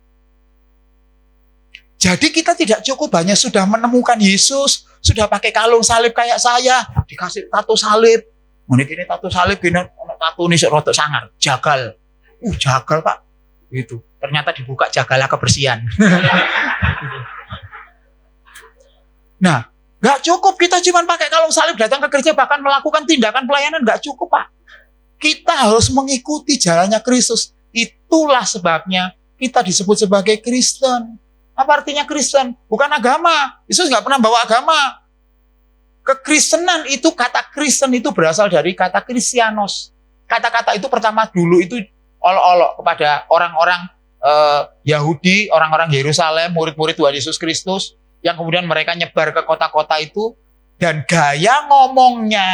Jadi kita tidak cukup hanya sudah menemukan Yesus, sudah pakai kalung salib kayak saya, dikasih tato salib. Ini tato salib, ini tato ini rotok sangar, jagal. Jagal Pak. Gitu. Ternyata dibuka jagalah kebersihan. Nah, gak cukup kita cuma pakai kalung salib datang ke gereja, bahkan melakukan tindakan pelayanan, gak cukup Pak. Kita harus mengikuti jalannya Kristus. Itulah sebabnya kita disebut sebagai Kristen. Apa artinya Kristen? Bukan agama. Yesus gak pernah bawa agama. Kekristenan itu, kata Kristen itu berasal dari kata Kristianos. Kata-kata itu pertama dulu itu olok-olok kepada orang-orang Yahudi, orang-orang Yerusalem, murid-murid Tuhan Yesus Kristus, yang kemudian mereka nyebar ke kota-kota itu, dan gaya ngomongnya,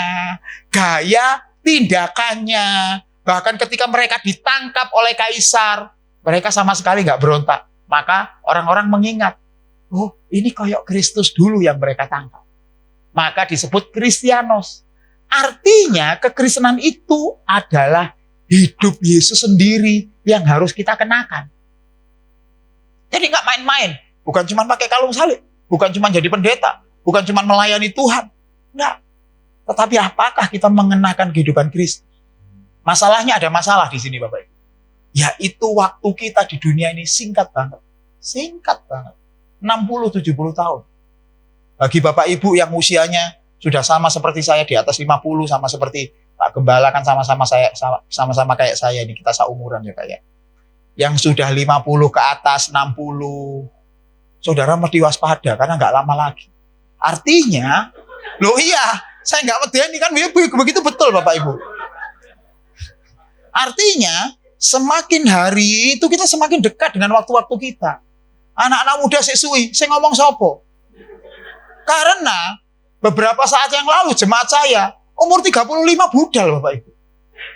gaya tindakannya, bahkan ketika mereka ditangkap oleh kaisar, mereka sama sekali nggak berontak. Maka orang-orang mengingat, oh ini kayak Kristus dulu yang mereka tangkap. Maka disebut Kristianos. Artinya kekristenan itu adalah hidup Yesus sendiri yang harus kita kenakan. Jadi nggak main-main. Bukan cuma pakai kalung salib. Bukan cuma jadi pendeta. Bukan cuma melayani Tuhan. Enggak. Tetapi apakah kita mengenakan kehidupan Kristus? Masalahnya ada masalah di sini Bapak Ibu. Yaitu waktu kita di dunia ini singkat banget. Singkat banget. 60-70 tahun. Bagi Bapak Ibu yang usianya sudah sama seperti saya, di atas 50, sama seperti Pak Gembala kan sama-sama kayak saya ini, kita seumuran ya kayak. Yang sudah 50 ke atas, 60, saudara mesti waspada karena nggak lama lagi. Artinya, loh iya, saya nggak medeni kan, begitu betul Bapak Ibu. Artinya, semakin hari itu kita semakin dekat dengan waktu-waktu kita. Anak-anak muda sesui, saya ngomong sopo. Karena beberapa saat yang lalu jemaat saya umur 35 budal Bapak Ibu.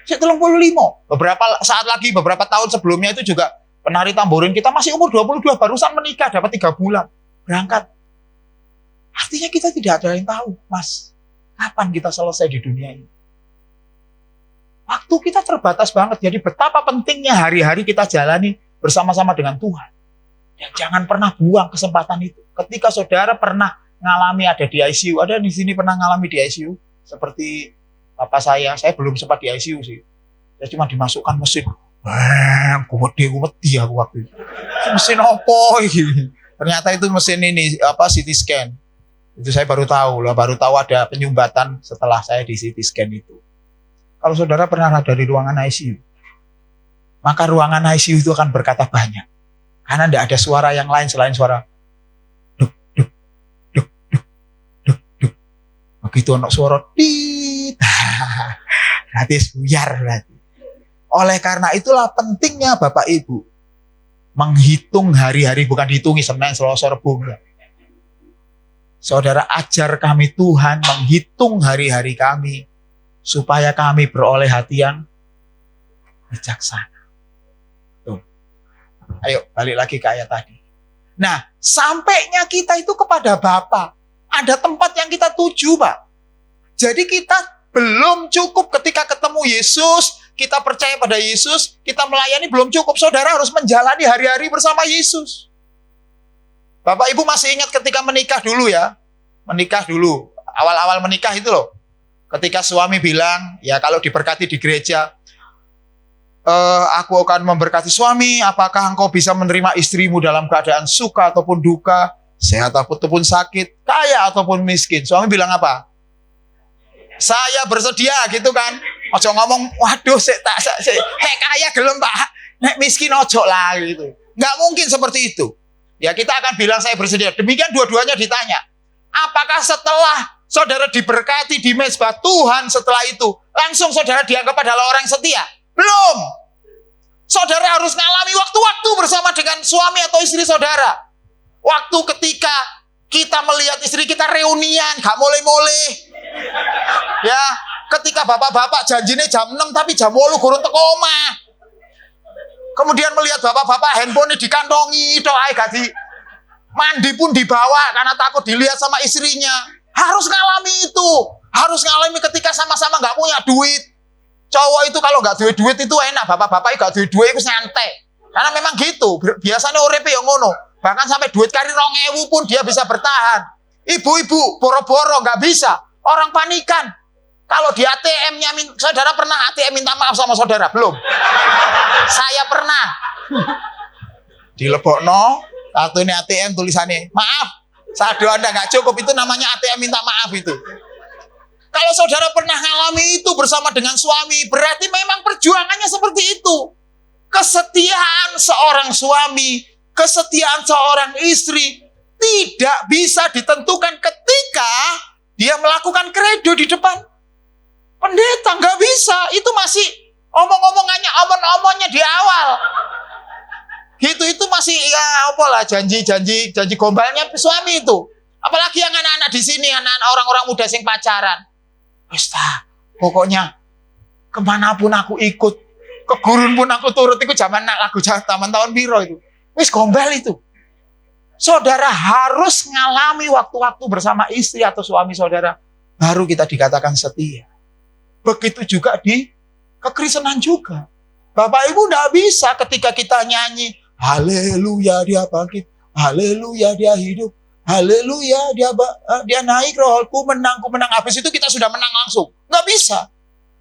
Saya 35. Beberapa saat lagi, beberapa tahun sebelumnya itu juga penari tamborin kita masih umur 22, barusan menikah dapat 3 bulan. Berangkat. Artinya kita tidak ada yang tahu, Mas, kapan kita selesai di dunia ini. Waktu kita terbatas banget, jadi betapa pentingnya hari-hari kita jalani bersama-sama dengan Tuhan. Dan jangan pernah buang kesempatan itu. Ketika saudara pernah ngalami ada di ICU? Ada di sini pernah ngalami di ICU? Seperti bapak saya belum sempat di ICU sih. Saya cuma dimasukkan mesin. Gede aku waktu itu. Mesin apa ini? Ternyata itu mesin ini CT scan. Itu saya baru tahu ada penyumbatan setelah saya di CT scan itu. Kalau saudara pernah ada di ruangan ICU, maka ruangan ICU itu akan berkata banyak. Karena tidak ada suara yang lain selain suara duk duk duk duk duk duk. Begitu ono suara tit. Berarti buyar berarti. Oleh karena itulah pentingnya Bapak Ibu menghitung hari-hari, bukan dihitungi Senin, Selasa, Rabu. Saudara, ajar kami Tuhan menghitung hari-hari kami supaya kami beroleh hati yang bijaksana. Tuh. Ayo balik lagi ke ayat tadi. Nah, sampainya kita itu kepada Bapa. Ada tempat yang kita tuju, Pak. Jadi kita belum cukup ketika ketemu Yesus, kita percaya pada Yesus, kita melayani belum cukup. Saudara harus menjalani hari-hari bersama Yesus. Bapak Ibu masih ingat ketika menikah dulu ya? Menikah dulu. Awal-awal menikah itu loh. Ketika suami bilang, ya kalau diberkati di gereja, aku akan memberkati suami, apakah engkau bisa menerima istrimu dalam keadaan suka ataupun duka, sehat ataupun sakit, kaya ataupun miskin. Suami bilang apa? Saya bersedia gitu kan. Ojo ngomong, waduh, saya kaya gelem Pak, nek miskin ojo lah gitu. Nggak mungkin seperti itu. Ya kita akan bilang saya bersedia. Demikian dua-duanya ditanya. Apakah setelah saudara diberkati di mezbah Tuhan setelah itu, langsung saudara dianggap adalah orang yang setia? Belum. Saudara harus ngalami waktu-waktu bersama dengan suami atau istri saudara. Waktu ketika kita melihat istri kita reunian, gak mulai-mulai. Ya, ketika bapak-bapak janjinya jam 6 tapi jam 8 gurun teko omah. Kemudian melihat bapak-bapak handphone dikantongi, doa gadi. Mandi pun dibawa karena takut dilihat sama istrinya. Harus ngalami itu. Harus ngalami ketika sama-sama gak punya duit. Cowok itu kalau gak duit itu enak, bapak-bapak gak duit itu santai. Karena memang gitu, biasanya uripe yang ngono. Bahkan sampai duit kari 2.000 pun dia bisa bertahan. Ibu-ibu boro-boro gak bisa. Orang panikan. Kalau di ATM-nya, saudara pernah ATM minta maaf sama saudara? Belum. Saya pernah. Dilebokno, kartunya ATM tulisannya, maaf, saldo Anda nggak cukup, itu namanya ATM minta maaf itu. Kalau saudara pernah ngalami itu bersama dengan suami, berarti memang perjuangannya seperti itu. Kesetiaan seorang suami, kesetiaan seorang istri, tidak bisa ditentukan ketika dia melakukan kredo di depan pendeta. Nggak bisa, itu masih omong-omongnya di awal. Itu masih ya apalah janji gombalnya suami itu. Apalagi yang anak-anak di sini, anak-anak orang-orang muda sing pacaran. Wis pokoknya kemanapun aku ikut, ke gurun pun aku turut. Itu zaman lagu Taman Tahun Piro itu. Wis gombal itu. Saudara harus ngalami waktu-waktu bersama istri atau suami saudara, baru kita dikatakan setia. Begitu juga di kekristenan juga. Bapak Ibu tidak bisa ketika kita nyanyi, haleluya dia bangkit, haleluya dia hidup, haleluya dia naik, rohku menang, ku menang. Habis itu kita sudah menang langsung. Nggak bisa.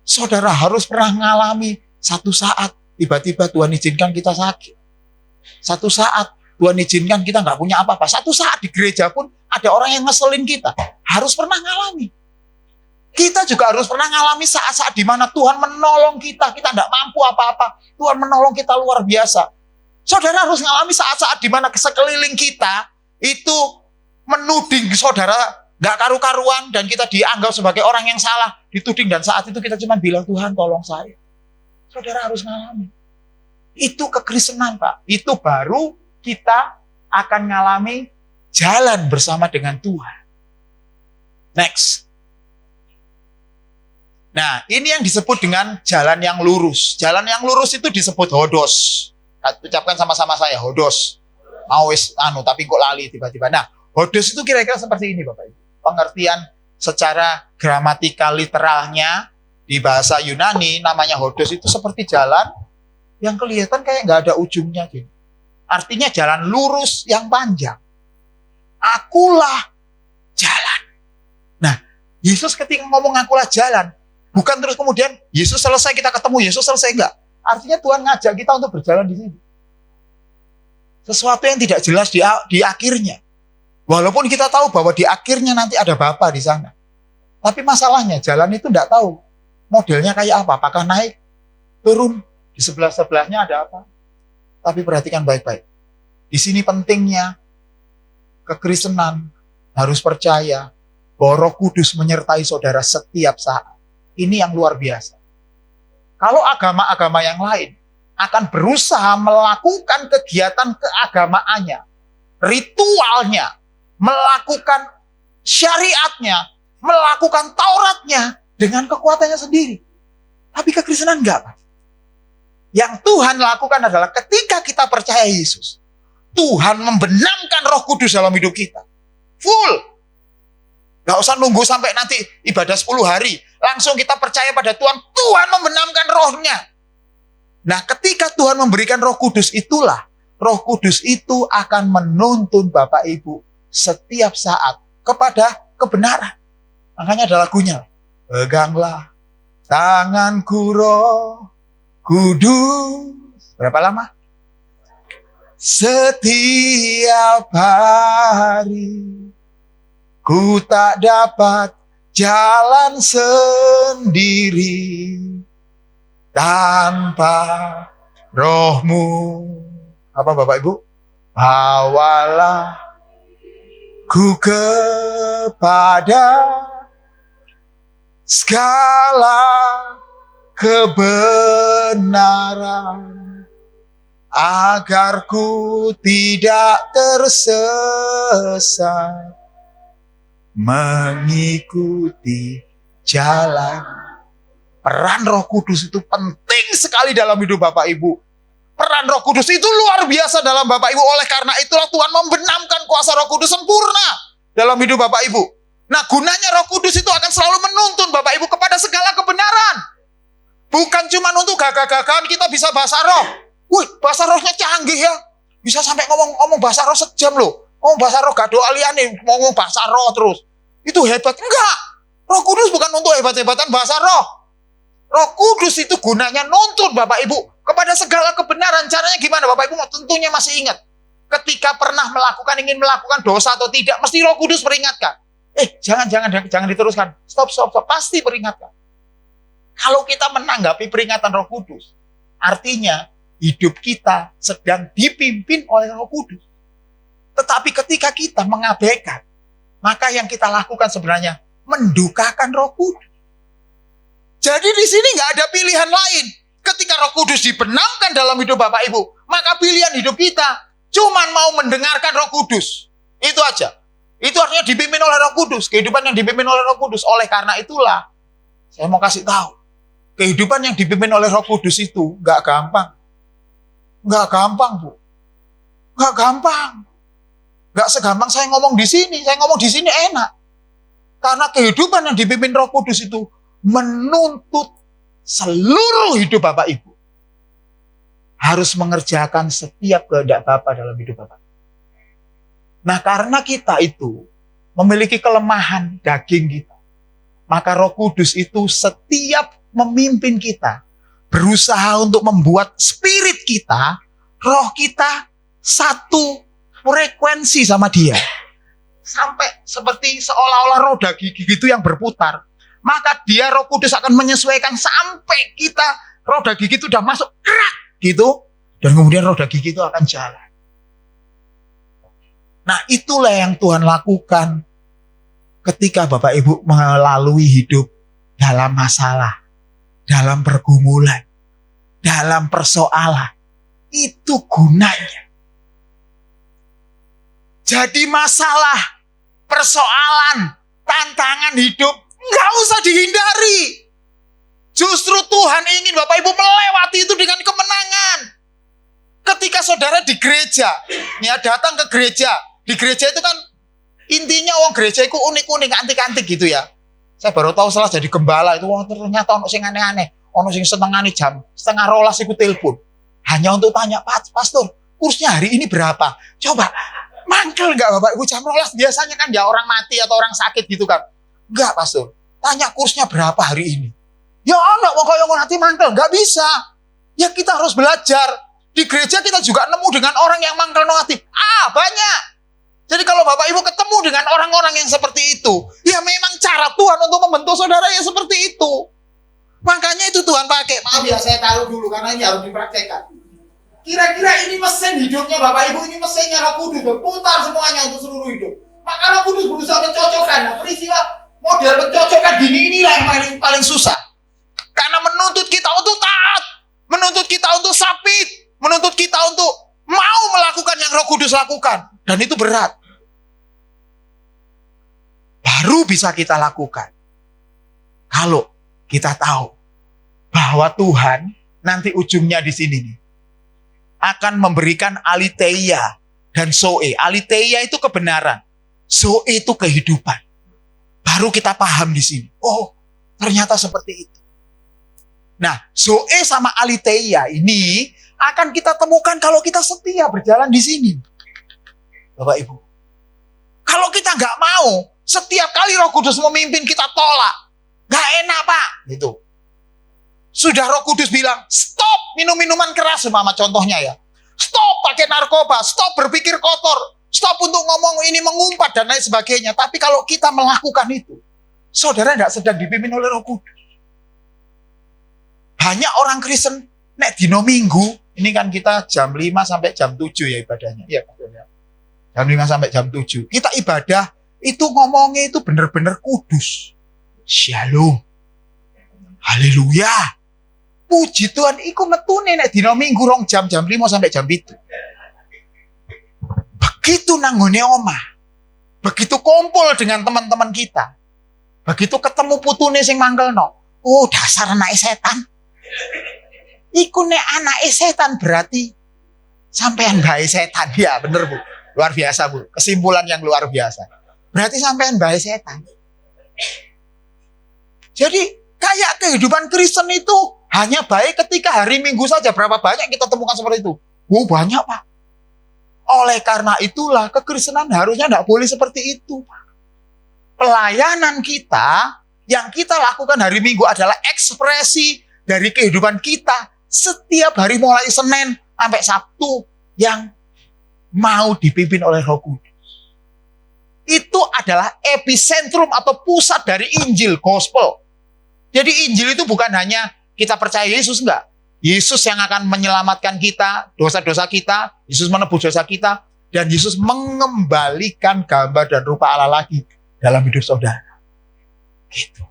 Saudara harus pernah ngalami satu saat tiba-tiba Tuhan izinkan kita sakit. Satu saat Tuhan izinkan kita nggak punya apa-apa. Satu saat di gereja pun ada orang yang ngeselin kita. Harus pernah ngalami. Kita juga harus pernah ngalami saat-saat di mana Tuhan menolong kita. Kita nggak mampu apa-apa. Tuhan menolong kita luar biasa. Saudara harus ngalami saat-saat di mana sekeliling kita itu menuding saudara nggak karu-karuan dan kita dianggap sebagai orang yang salah, dituding, dan saat itu kita cuma bilang, Tuhan tolong saya. Saudara harus ngalami. Itu kekristenan, Pak. Itu baru kita akan ngalami jalan bersama dengan Tuhan. Next. Nah, ini yang disebut dengan jalan yang lurus. Jalan yang lurus itu disebut hodos. Ucapkan sama-sama saya, hodos. Mau tapi kok lali tiba-tiba. Nah, hodos itu kira-kira seperti ini, Bapak Ibu. Pengertian secara gramatikal literalnya di bahasa Yunani namanya hodos itu seperti jalan yang kelihatan kayak nggak ada ujungnya gitu. Artinya jalan lurus yang panjang. Akulah jalan. Nah, Yesus ketika ngomong akulah jalan, bukan terus kemudian Yesus selesai kita ketemu, Yesus selesai, enggak. Artinya Tuhan ngajak kita untuk berjalan di sini. Sesuatu yang tidak jelas di akhirnya. Walaupun kita tahu bahwa di akhirnya nanti ada Bapa di sana. Tapi masalahnya jalan itu enggak tahu modelnya kayak apa. Apakah naik, turun, di sebelah-sebelahnya ada apa. Tapi perhatikan baik-baik. Di sini pentingnya kekristenan harus percaya bahwa Roh Kudus menyertai saudara setiap saat. Ini yang luar biasa. Kalau agama-agama yang lain akan berusaha melakukan kegiatan keagamaannya, ritualnya, melakukan syariatnya, melakukan Tauratnya dengan kekuatannya sendiri. Tapi kekristenan enggak, Pak. Yang Tuhan lakukan adalah ketika kita percaya Yesus, Tuhan membenamkan Roh Kudus dalam hidup kita. Full. Gak usah nunggu sampai nanti ibadah 10 hari. Langsung kita percaya pada Tuhan. Tuhan membenamkan rohnya. Nah, ketika Tuhan memberikan Roh Kudus itulah, Roh Kudus itu akan menuntun Bapak Ibu setiap saat kepada kebenaran. Makanya ada lagunya. Peganglah tanganku Roh Kudus. Berapa lama? Setiap hari. Ku tak dapat jalan sendiri tanpa Roh-Mu. Apa Bapak Ibu? Bawalah ku kepada segala kebenaran agar ku tidak tersesat mengikuti jalan. Peran Roh Kudus itu penting sekali dalam hidup Bapak Ibu. Peran Roh Kudus itu luar biasa dalam Bapak Ibu. Oleh karena itulah Tuhan membenamkan kuasa Roh Kudus sempurna dalam hidup Bapak Ibu. Nah, gunanya Roh Kudus itu akan selalu menuntun Bapak Ibu kepada segala kebenaran. Bukan cuma untuk gagah-gagahan kita bisa bahasa roh. Wih, bahasa rohnya canggih ya. Bisa sampai ngomong bahasa roh sejam loh. Ngomong bahasa roh gak doa liane, ngomong bahasa roh terus. Itu hebat. Enggak. Roh Kudus bukan untuk hebat-hebatan bahasa roh. Roh Kudus itu gunanya nuntun Bapak Ibu kepada segala kebenaran. Caranya gimana Bapak Ibu? Tentunya masih ingat. Ketika pernah ingin melakukan dosa atau tidak, mesti Roh Kudus peringatkan. Jangan diteruskan. Stop. Pasti peringatkan. Kalau kita menanggapi peringatan Roh Kudus, artinya hidup kita sedang dipimpin oleh Roh Kudus. Tetapi ketika kita mengabaikan, maka yang kita lakukan sebenarnya mendukakan Roh Kudus. Jadi di sini nggak ada pilihan lain. Ketika Roh Kudus dibenamkan dalam hidup Bapak Ibu, maka pilihan hidup kita cuman mau mendengarkan Roh Kudus. Itu aja. Itu artinya dipimpin oleh Roh Kudus. Kehidupan yang dipimpin oleh Roh Kudus. Oleh karena itulah, saya mau kasih tahu. Kehidupan yang dipimpin oleh Roh Kudus itu nggak gampang. Nggak gampang, Bu. Nggak gampang. Nggak segampang saya ngomong di sini. Saya ngomong di sini enak. Karena kehidupan yang dipimpin Roh Kudus itu menuntut seluruh hidup Bapak Ibu. Harus mengerjakan setiap kehendak Bapa dalam hidup Bapak. Nah, karena kita itu memiliki kelemahan daging kita, maka Roh Kudus itu setiap memimpin kita, berusaha untuk membuat spirit kita, roh kita satu frekuensi sama dia. Sampai seperti seolah-olah roda gigi itu yang berputar. Maka dia Roh Kudus akan menyesuaikan sampai kita roda gigi itu udah masuk gerak gitu. Dan kemudian roda gigi itu akan jalan. Nah, itulah yang Tuhan lakukan ketika Bapak Ibu melalui hidup dalam masalah, dalam pergumulan, dalam persoalan. Itu gunanya. Jadi masalah, persoalan, tantangan hidup nggak usah dihindari. Justru Tuhan ingin Bapak Ibu melewati itu dengan kemenangan. Ketika saudara di gereja, ya datang ke gereja, di gereja itu kan intinya orang gereja itu unik-unik, antik-antik gitu ya. Saya baru tahu setelah jadi gembala itu ternyata ono sing aneh-aneh, ono sing setengahnya jam, setengah rolas ikut telepon. Hanya untuk tanya, Pastor, kursnya hari ini berapa? Coba, Mangkel nggak Bapak Ibu jam 12 biasanya kan ya orang mati atau orang sakit gitu kan. Enggak pastor. Tanya kursnya berapa hari ini. Ya enggak mau kayak nanti mangkel. Nggak bisa. Ya kita harus belajar. Di gereja kita juga nemu dengan orang yang mangkel no hati. Banyak. Jadi kalau Bapak Ibu ketemu dengan orang-orang yang seperti itu, ya memang cara Tuhan untuk membentuk saudara yang seperti itu. Makanya itu Tuhan pakai. Maaf ya saya taruh dulu karena ini harus dipraktekkan. Kira-kira ini mesin hidupnya Bapak Ibu, ini mesinnya Roh Kudus, putar semuanya untuk seluruh hidup. Maka Roh Kudus berusaha mencocokkan. Nah, peristiwa model mencocokkan inilah yang paling susah. Karena menuntut kita untuk taat, menuntut kita untuk sabit, menuntut kita untuk mau melakukan yang Roh Kudus lakukan. Dan itu berat. Baru bisa kita lakukan kalau kita tahu bahwa Tuhan nanti ujungnya di sini nih. Akan memberikan aletheia dan zoe. Aletheia itu kebenaran, zoe itu kehidupan. Baru kita paham di sini. Oh, ternyata seperti itu. Nah, zoe sama aletheia ini akan kita temukan kalau kita setia berjalan di sini. Bapak Ibu. Kalau kita nggak mau, setiap kali Roh Kudus memimpin kita tolak. Nggak enak Pak. Gitu. Sudah Roh Kudus bilang, stop minum minuman keras, mama contohnya ya. Stop pakai narkoba, stop berpikir kotor, stop untuk ngomong ini mengumpat dan lain sebagainya. Tapi kalau kita melakukan itu, saudara tidak sedang dipimpin oleh Roh Kudus. Banyak orang Kristen, nek dino Minggu, ini kan kita jam 5 sampai jam 7 ya ibadahnya. Iya, jam 5 sampai jam 7. Kita ibadah, itu ngomongnya itu benar-benar kudus. Shalom. Haleluya. Puji Tuhan, iku metune nek dina Minggu rong jam 5 sampai jam 7. Begitu nanggone omah. Begitu kumpul dengan teman-teman kita. Begitu ketemu putune sing mangkelno. Oh, dasar anake setan. Iku nek anake setan berarti sampean bae setan. Ya, bener Bu. Luar biasa Bu. Kesimpulan yang luar biasa. Berarti sampean bae setan. Jadi kayak kehidupan Kristen itu hanya baik ketika hari Minggu saja. Berapa banyak kita temukan seperti itu? Oh, banyak Pak. Oleh karena itulah kekristenan harusnya tidak boleh seperti itu. Pelayanan kita yang kita lakukan hari Minggu adalah ekspresi dari kehidupan kita setiap hari mulai Senin sampai Sabtu yang mau dipimpin oleh Roh Kudus. Itu adalah epicentrum atau pusat dari Injil, Gospel. Jadi Injil itu bukan hanya kita percaya Yesus, enggak. Yesus yang akan menyelamatkan kita, dosa-dosa kita, Yesus menebus dosa kita, dan Yesus mengembalikan gambar dan rupa Allah lagi dalam hidup saudara. Gitu.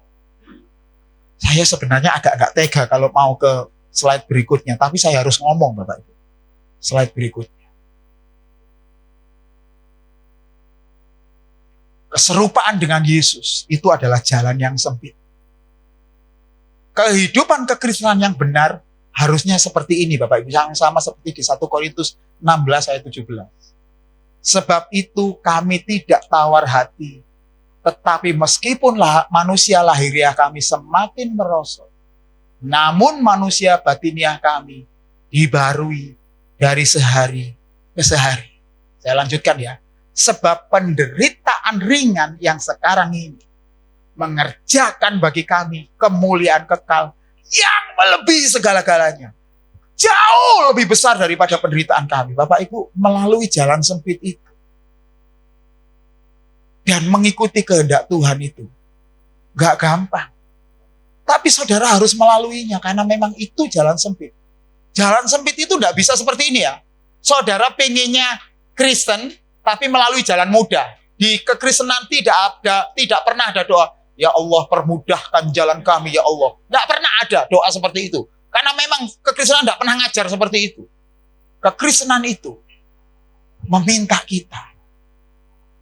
Saya sebenarnya agak tega kalau mau ke slide berikutnya, tapi saya harus ngomong Bapak Ibu. Slide berikutnya. Keserupaan dengan Yesus itu adalah jalan yang sempit. Kehidupan kekristenan yang benar harusnya seperti ini Bapak Ibu, yang sama seperti di 1 Korintus 16 ayat 17. Sebab itu kami tidak tawar hati, tetapi meskipun manusia lahiriah kami semakin merosot, namun manusia batiniah kami dibarui dari sehari ke sehari. Saya lanjutkan ya. Sebab penderitaan ringan yang sekarang ini mengerjakan bagi kami kemuliaan kekal yang melebihi segala-galanya. Jauh lebih besar daripada penderitaan kami. Bapak Ibu, melalui jalan sempit itu dan mengikuti kehendak Tuhan itu gak gampang. Tapi saudara harus melaluinya karena memang itu jalan sempit. Jalan sempit itu gak bisa seperti ini ya. Saudara pengennya Kristen tapi melalui jalan mudah. Di kekristenan tidak pernah ada doa, ya Allah permudahkan jalan kami ya Allah. Tidak pernah ada doa seperti itu. Karena memang kekristenan tidak pernah ngajar seperti itu. Kekristenan itu meminta kita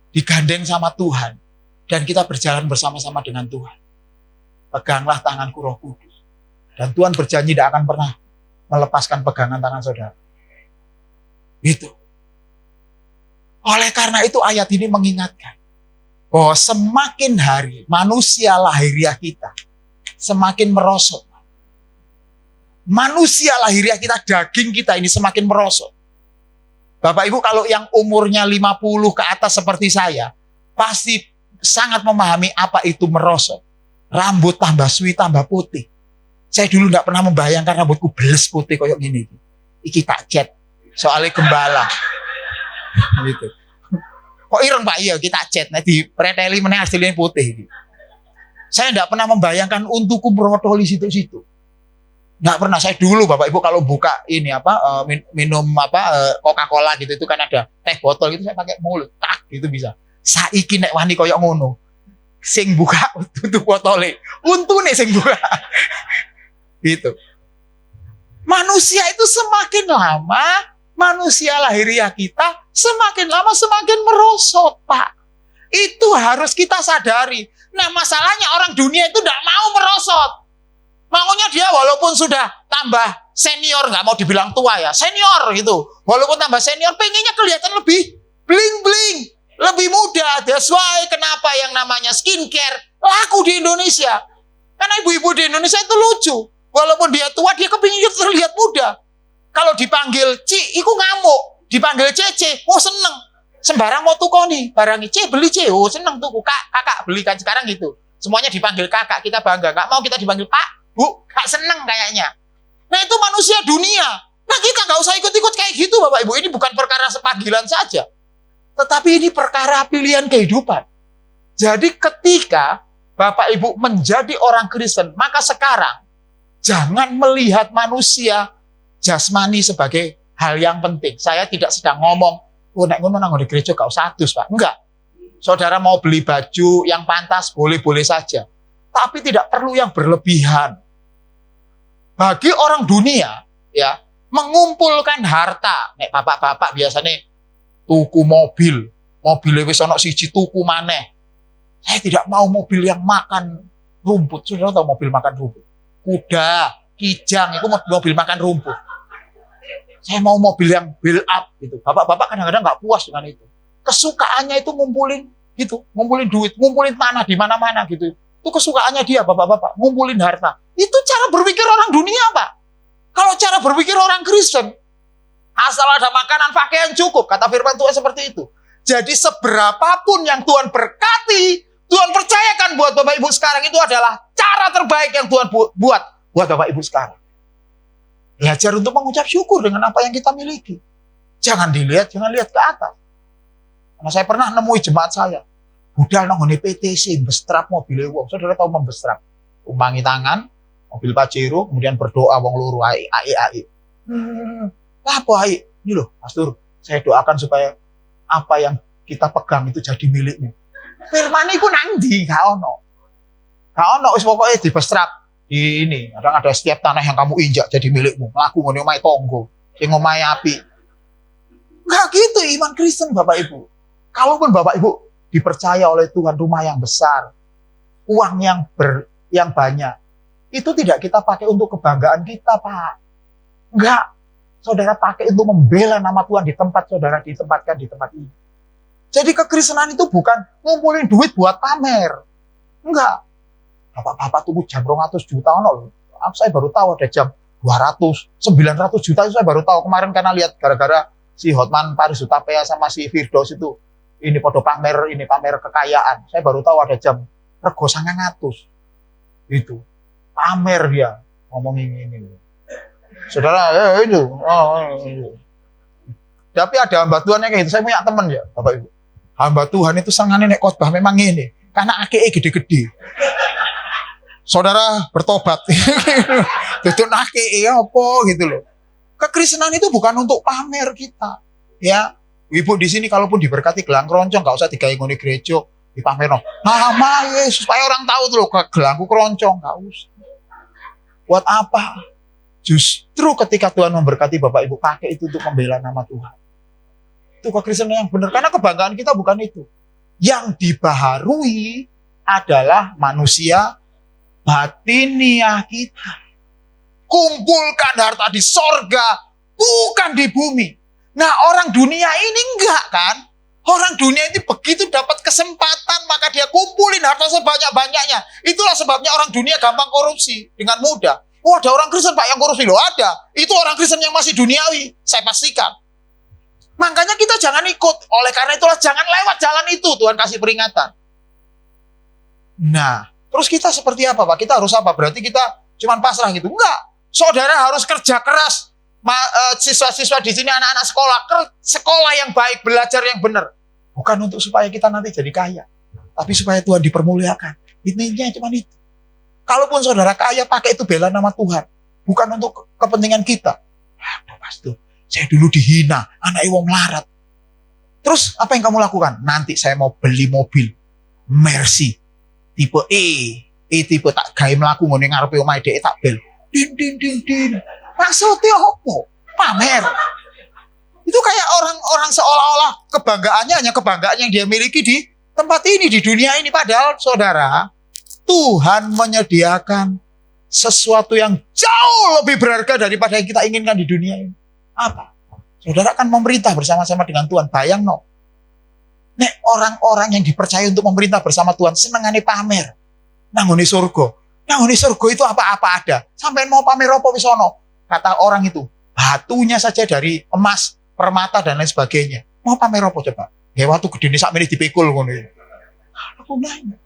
digandeng sama Tuhan dan kita berjalan bersama-sama dengan Tuhan. Peganglah tanganku Roh Kudus. Dan Tuhan berjanji tidak akan pernah melepaskan pegangan tangan saudara. Itu. Oleh karena itu ayat ini mengingatkan bahwa semakin hari manusia lahiriah kita semakin merosot. Manusia lahiriah kita, daging kita ini semakin merosot. Bapak Ibu kalau yang umurnya 50 ke atas seperti saya, pasti sangat memahami apa itu merosot. Rambut tambah suwi tambah putih. Saya dulu tidak pernah membayangkan rambutku beles putih kayak gini. Iki tak cat. Soalnya gembala. Gitu. Kok ireng Pak? Iya kita cat. Nanti preteli meneh hasilnya putih. Saya tidak pernah membayangkan untukku merotoli situ-situ. Nggak pernah. Saya dulu Bapak Ibu kalau buka ini minum Coca-Cola gitu itu kan ada teh botol gitu saya pakai mulut tak gitu bisa. Saiki nek wani koyo ngono. Sing buka tutup botole. Untune sing buka. Gitu. Manusia itu semakin lama manusia lahiriah kita semakin lama semakin merosot, Pak. Itu harus kita sadari. Nah, masalahnya orang dunia itu tidak mau merosot. Maunya dia walaupun sudah tambah senior, nggak mau dibilang tua ya, senior gitu. Walaupun tambah senior, pengennya kelihatan lebih bling-bling, lebih muda. That's why kenapa yang namanya skincare laku di Indonesia. Karena ibu-ibu di Indonesia itu lucu. Walaupun dia tua, dia kepingin terlihat muda. Kalau dipanggil Ci, iku ngamuk. Dipanggil Cece, oh seneng. Sembarang mau tukoni, barang C beli C, oh seneng tuku. Kakak beli kan sekarang gitu. Semuanya dipanggil kakak, kita bangga. Gak mau kita dipanggil Pak, Bu, gak seneng kayaknya. Nah itu manusia dunia. Nah kita gak usah ikut-ikut kayak gitu Bapak Ibu. Ini bukan perkara sepanggilan saja. Tetapi ini perkara pilihan kehidupan. Jadi ketika Bapak Ibu menjadi orang Kristen, maka sekarang jangan melihat manusia jasmani sebagai hal yang penting. Saya tidak sedang ngomong, oh nek ngono nang di gereja gak usah adus, Pak. Enggak. Saudara mau beli baju yang pantas, boleh-boleh saja. Tapi tidak perlu yang berlebihan. Bagi orang dunia, ya, mengumpulkan harta. Nek bapak-bapak biasanya tuku mobil. Mobilnya wis ono siji tuku maneh. Saya tidak mau mobil yang makan rumput. Saudara tahu mobil makan rumput? Kuda, kijang, itu mobil makan rumput. Saya mau mobil yang build up gitu. Bapak-bapak kadang-kadang nggak puas dengan itu. Kesukaannya itu ngumpulin gitu, ngumpulin duit, ngumpulin tanah di mana-mana gitu. Itu kesukaannya dia, bapak-bapak, ngumpulin harta. Itu cara berpikir orang dunia, Pak. Kalau cara berpikir orang Kristen, asal ada makanan, pakaian cukup, kata firman Tuhan seperti itu. Jadi seberapapun yang Tuhan berkati, Tuhan percayakan buat Bapak Ibu sekarang itu adalah cara terbaik yang Tuhan buat Bapak Ibu sekarang. Belajar untuk mengucap syukur dengan apa yang kita miliki. Jangan lihat ke atas. Karena saya pernah nemui jemaat saya. Budal nang ngene PTC bestrap mobil wong. Saudara tahu membestrap. Umpangi tangan, mobil Pajero, kemudian berdoa wong loro ai. Apa ai? Ini loh, Pastor, saya doakan supaya apa yang kita pegang itu jadi milikmu. Firman iku nang ndi? Gak ono. Wis pokoke dibestrap. Di ini, ada setiap tanah yang kamu injak jadi milikmu. Laku ngene omahe tonggo, sing omahe api. Enggak gitu iman Kristen Bapak Ibu. Kalaupun Bapak Ibu dipercaya oleh Tuhan rumah yang besar, uang yang banyak, itu tidak kita pakai untuk kebanggaan kita, Pak. Enggak. Saudara pakai untuk membela nama Tuhan di tempat saudara ditempatkan di tempat ini. Jadi kekristenan itu bukan ngumpulin duit buat pamer. Enggak. Bapak-bapak tunggu jam 200 juta ono. Saya baru tahu ada jam 200, 900 juta itu saya baru tahu kemarin karena lihat gara-gara si Hotman Paris Hutapea sama si Firdaus itu ini podo pamer kekayaan. Saya baru tahu ada jam rego 900. Itu. Pamer dia ngomongin ini. Saudara, itu. Tapi ada hamba Tuhan yang kayak gitu. Saya punya teman ya, Bapak Ibu. Hamba Tuhan itu senengane nek khotbah memang ini. Karena akeke gede-gede. Saudara bertobat. Duduk akeke apa gitu loh. Kekristenan itu bukan untuk pamer kita. Ya, Ibu di sini kalaupun diberkati gelang keroncong, nggak usah digawe ngene gereja, dipamerno. Nama Yesus supaya orang tahu tuh loh, gelangku keroncong, nggak usah. Buat apa? Justru ketika Tuhan memberkati Bapak Ibu, pakai itu untuk membela nama Tuhan. Itu kekristenan yang benar. Karena kebanggaan kita bukan itu. Yang dibaharui adalah manusia batiniah kita. Kumpulkan harta di sorga, bukan di bumi. Nah orang dunia ini enggak kan? Orang dunia ini begitu dapat kesempatan, maka dia kumpulin harta sebanyak-banyaknya. Itulah sebabnya orang dunia gampang korupsi dengan mudah. Ada orang Kristen Pak yang korupsi loh, ada. Itu orang Kristen yang masih duniawi, saya pastikan. Makanya kita jangan ikut. Oleh karena itulah jangan lewat jalan itu. Tuhan kasih peringatan. Nah, terus kita seperti apa, Pak? Kita harus apa? Berarti kita cuma pasrah gitu? Enggak. Saudara harus kerja keras. Siswa-siswa di sini, anak-anak sekolah yang baik, belajar yang benar. Bukan untuk supaya kita nanti jadi kaya. Tapi supaya Tuhan dipermuliakan. Intinya cuma itu. Kalaupun saudara kaya, pakai itu bela nama Tuhan. Bukan untuk kepentingan kita. Aduh, Pastor, saya dulu dihina, anak wong larat. Terus apa yang kamu lakukan? Nanti saya mau beli mobil Mercy tipe tipe tak gawe mlaku ngene ngarepe omahe dhek tak bel. Din. Maksudnya apa? Pamer. Itu kayak orang-orang seolah-olah kebanggaannya hanya kebanggaan yang dia miliki di tempat ini, di dunia ini. Padahal saudara, Tuhan menyediakan sesuatu yang jauh lebih berharga daripada yang kita inginkan di dunia ini. Apa? Saudara akan memerintah bersama-sama dengan Tuhan. Bayang no. Nek orang-orang yang dipercaya untuk memerintah bersama Tuhan senengane pamer. Nanggone surga. Nanggone surga itu apa-apa ada. Sampai mau pamer apa wis ono. Kata orang itu, batunya saja dari emas, permata dan lain sebagainya. Mau pamer apa coba? Ya waktu gedene sakmene dipikul ngono. Aku nanya.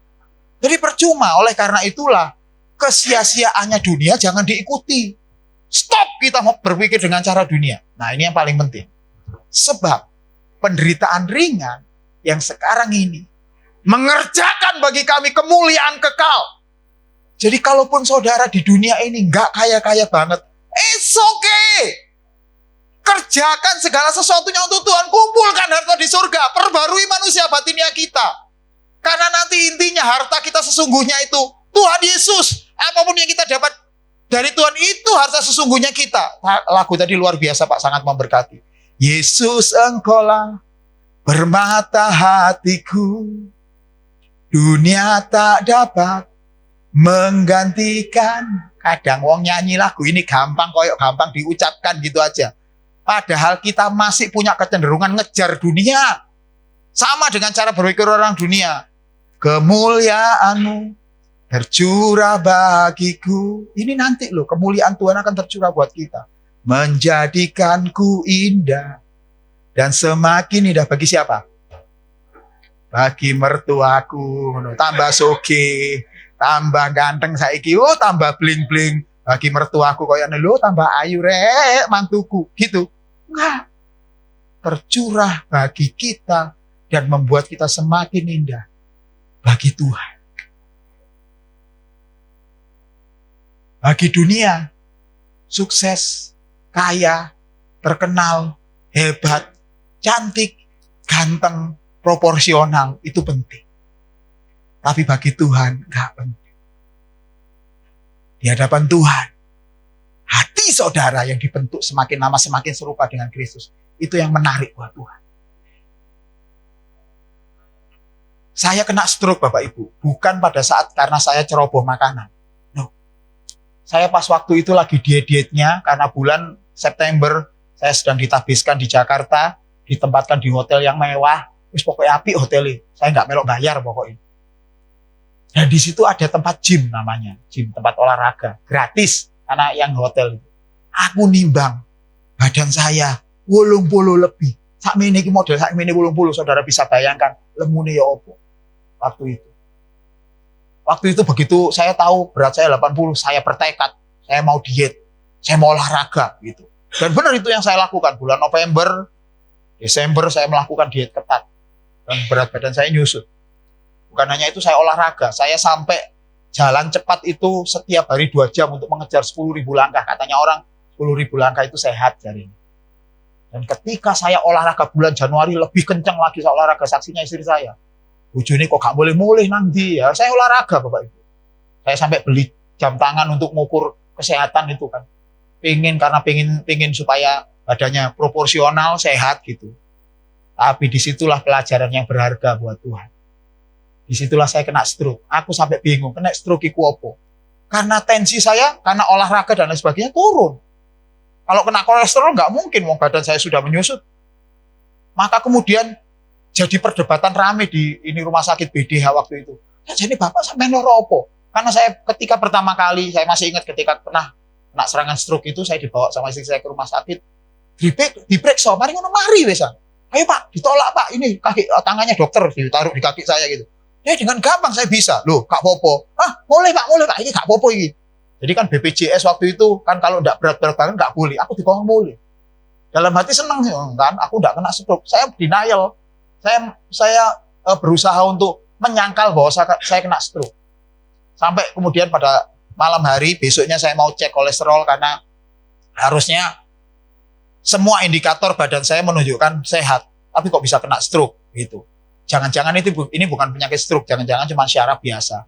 Jadi percuma. Oleh karena itulah kesia-siaannya dunia jangan diikuti. Stop kita mau berpikir dengan cara dunia. Nah, ini yang paling penting. Sebab penderitaan ringan yang sekarang ini mengerjakan bagi kami kemuliaan kekal. Jadi kalaupun saudara di dunia ini nggak kaya-kaya banget, it's okay. Kerjakan segala sesuatunya untuk Tuhan. Kumpulkan harta di surga. Perbarui manusia batinnya kita. Karena nanti intinya harta kita sesungguhnya itu Tuhan Yesus. Apapun yang kita dapat dari Tuhan itu harta sesungguhnya kita. Lagu tadi luar biasa Pak, sangat memberkati. Yesus engkaulah permata hatiku. Dunia tak dapat menggantikan. Kadang wong nyanyi lagu ini gampang, koyok gampang diucapkan gitu aja. Padahal kita masih punya kecenderungan ngejar dunia. Sama dengan cara berpikir orang dunia. Kemuliaanmu tercurah bagiku. Ini nanti loh, kemuliaan Tuhan akan tercurah buat kita. Menjadikanku indah. Dan semakin indah bagi siapa? Bagi mertuaku. Tambah soge, tambah ganteng saiki, tambah bling-bling. Bagi mertuaku koyane lho tambah ayu rek mantuku gitu. Enggak. Tercurah bagi kita dan membuat kita semakin indah bagi Tuhan. Bagi dunia, sukses, kaya, terkenal, hebat, cantik, ganteng, proporsional itu penting. Tapi bagi Tuhan enggak penting. Di hadapan Tuhan, hati saudara yang dibentuk semakin lama semakin serupa dengan Kristus. Itu yang menarik buat Tuhan. Saya kena stroke Bapak Ibu. Bukan pada saat karena saya ceroboh makanan. No. Saya pas waktu itu lagi diet-dietnya. Karena bulan September saya sedang ditabiskan di Jakarta. Ditempatkan di hotel yang mewah. Terus pokoknya api hotelnya. Saya nggak melok bayar pokoknya. Dan di situ ada tempat gym namanya, gym tempat olahraga, gratis karena yang hotel itu. Aku nimbang badan saya 80 lebih. Sakmene iki model sakmene 80, saudara bisa bayangkan lemune ya opo waktu itu. Waktu itu begitu saya tahu berat saya 80, saya bertekad, saya mau diet, saya mau olahraga gitu. Dan benar itu yang saya lakukan. Bulan November, Desember saya melakukan diet ketat dan berat badan saya nyusut. Bukan hanya itu, saya olahraga. Saya sampai jalan cepat itu setiap hari 2 jam untuk mengejar 10.000 langkah. Katanya orang 10.000 langkah itu sehat jari. Dan ketika saya olahraga bulan Januari lebih kencang lagi saya olahraga, saksinya istri saya. Bojone kok gak boleh-boleh nanti ya. Saya olahraga Bapak Ibu. Saya sampai beli jam tangan untuk mengukur kesehatan itu kan. Karena pengen supaya badannya proporsional, sehat gitu. Tapi disitulah pelajaran yang berharga buat Tuhan. Disitulah saya kena stroke. Aku sampai bingung, kena stroke iku apa? Karena tensi saya, karena olahraga dan lain sebagainya turun. Kalau kena kolesterol nggak mungkin, wong badan saya sudah menyusut. Maka kemudian jadi perdebatan rame di ini rumah sakit BDH waktu itu. Ya, jadi Bapak sampai loro apa? Karena saya ketika pertama kali, saya masih ingat ketika pernah kena serangan stroke itu, saya dibawa sama istri saya ke rumah sakit. diperiksa, mari ngono mari wis. Ayo Pak, ditolak Pak, ini kaki tangannya dokter ditaruh di kaki saya gitu. Ya dengan gampang saya bisa. Loh, Kak Popo. Boleh Pak, ini Kak Popo ini. Jadi kan BPJS waktu itu kan kalau enggak berat-berat banget enggak boleh. Aku dikongkong boleh. Dalam hati seneng kan, aku enggak kena stroke. Saya denial. Saya berusaha untuk menyangkal bahwa saya kena stroke. Sampai kemudian pada malam hari besoknya saya mau cek kolesterol karena harusnya semua indikator badan saya menunjukkan sehat, tapi kok bisa kena stroke gitu. Jangan-jangan ini bukan penyakit stroke, jangan-jangan cuma syaraf biasa.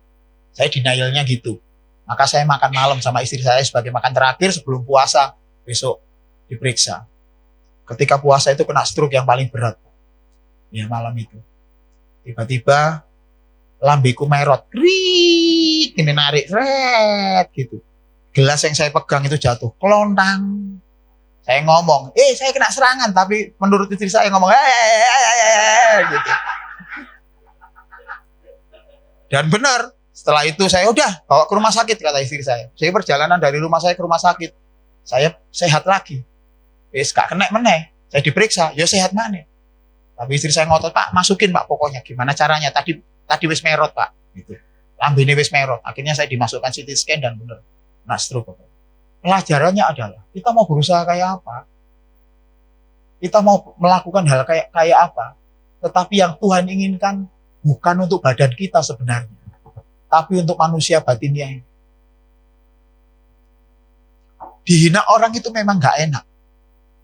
Saya denialnya gitu. Maka saya makan malam sama istri saya sebagai makan terakhir sebelum puasa, besok diperiksa. Ketika puasa itu kena stroke yang paling berat. Ya malam itu. Tiba-tiba lambeku merot. Krik, ini narik, red gitu. Gelas yang saya pegang itu jatuh, kelontang. Saya ngomong, saya kena serangan, tapi menurut istri saya ngomong, gitu. Dan benar, setelah itu saya udah bawa ke rumah sakit, kata istri saya. Saya perjalanan dari rumah saya ke rumah sakit, saya sehat lagi. Gak kena meneh, saya diperiksa, ya sehat mana? Tapi istri saya ngotot, Pak, masukin Pak pokoknya, gimana caranya? Tadi wis merot Pak, gitu. Lambene wis merot. Akhirnya saya dimasukkan CT scan dan benar, kena stroke. Pelajarannya adalah kita mau berusaha kayak apa, kita mau melakukan hal kayak apa, tetapi yang Tuhan inginkan bukan untuk badan kita sebenarnya, tapi untuk manusia batinnya ini. Dihina orang itu memang gak enak,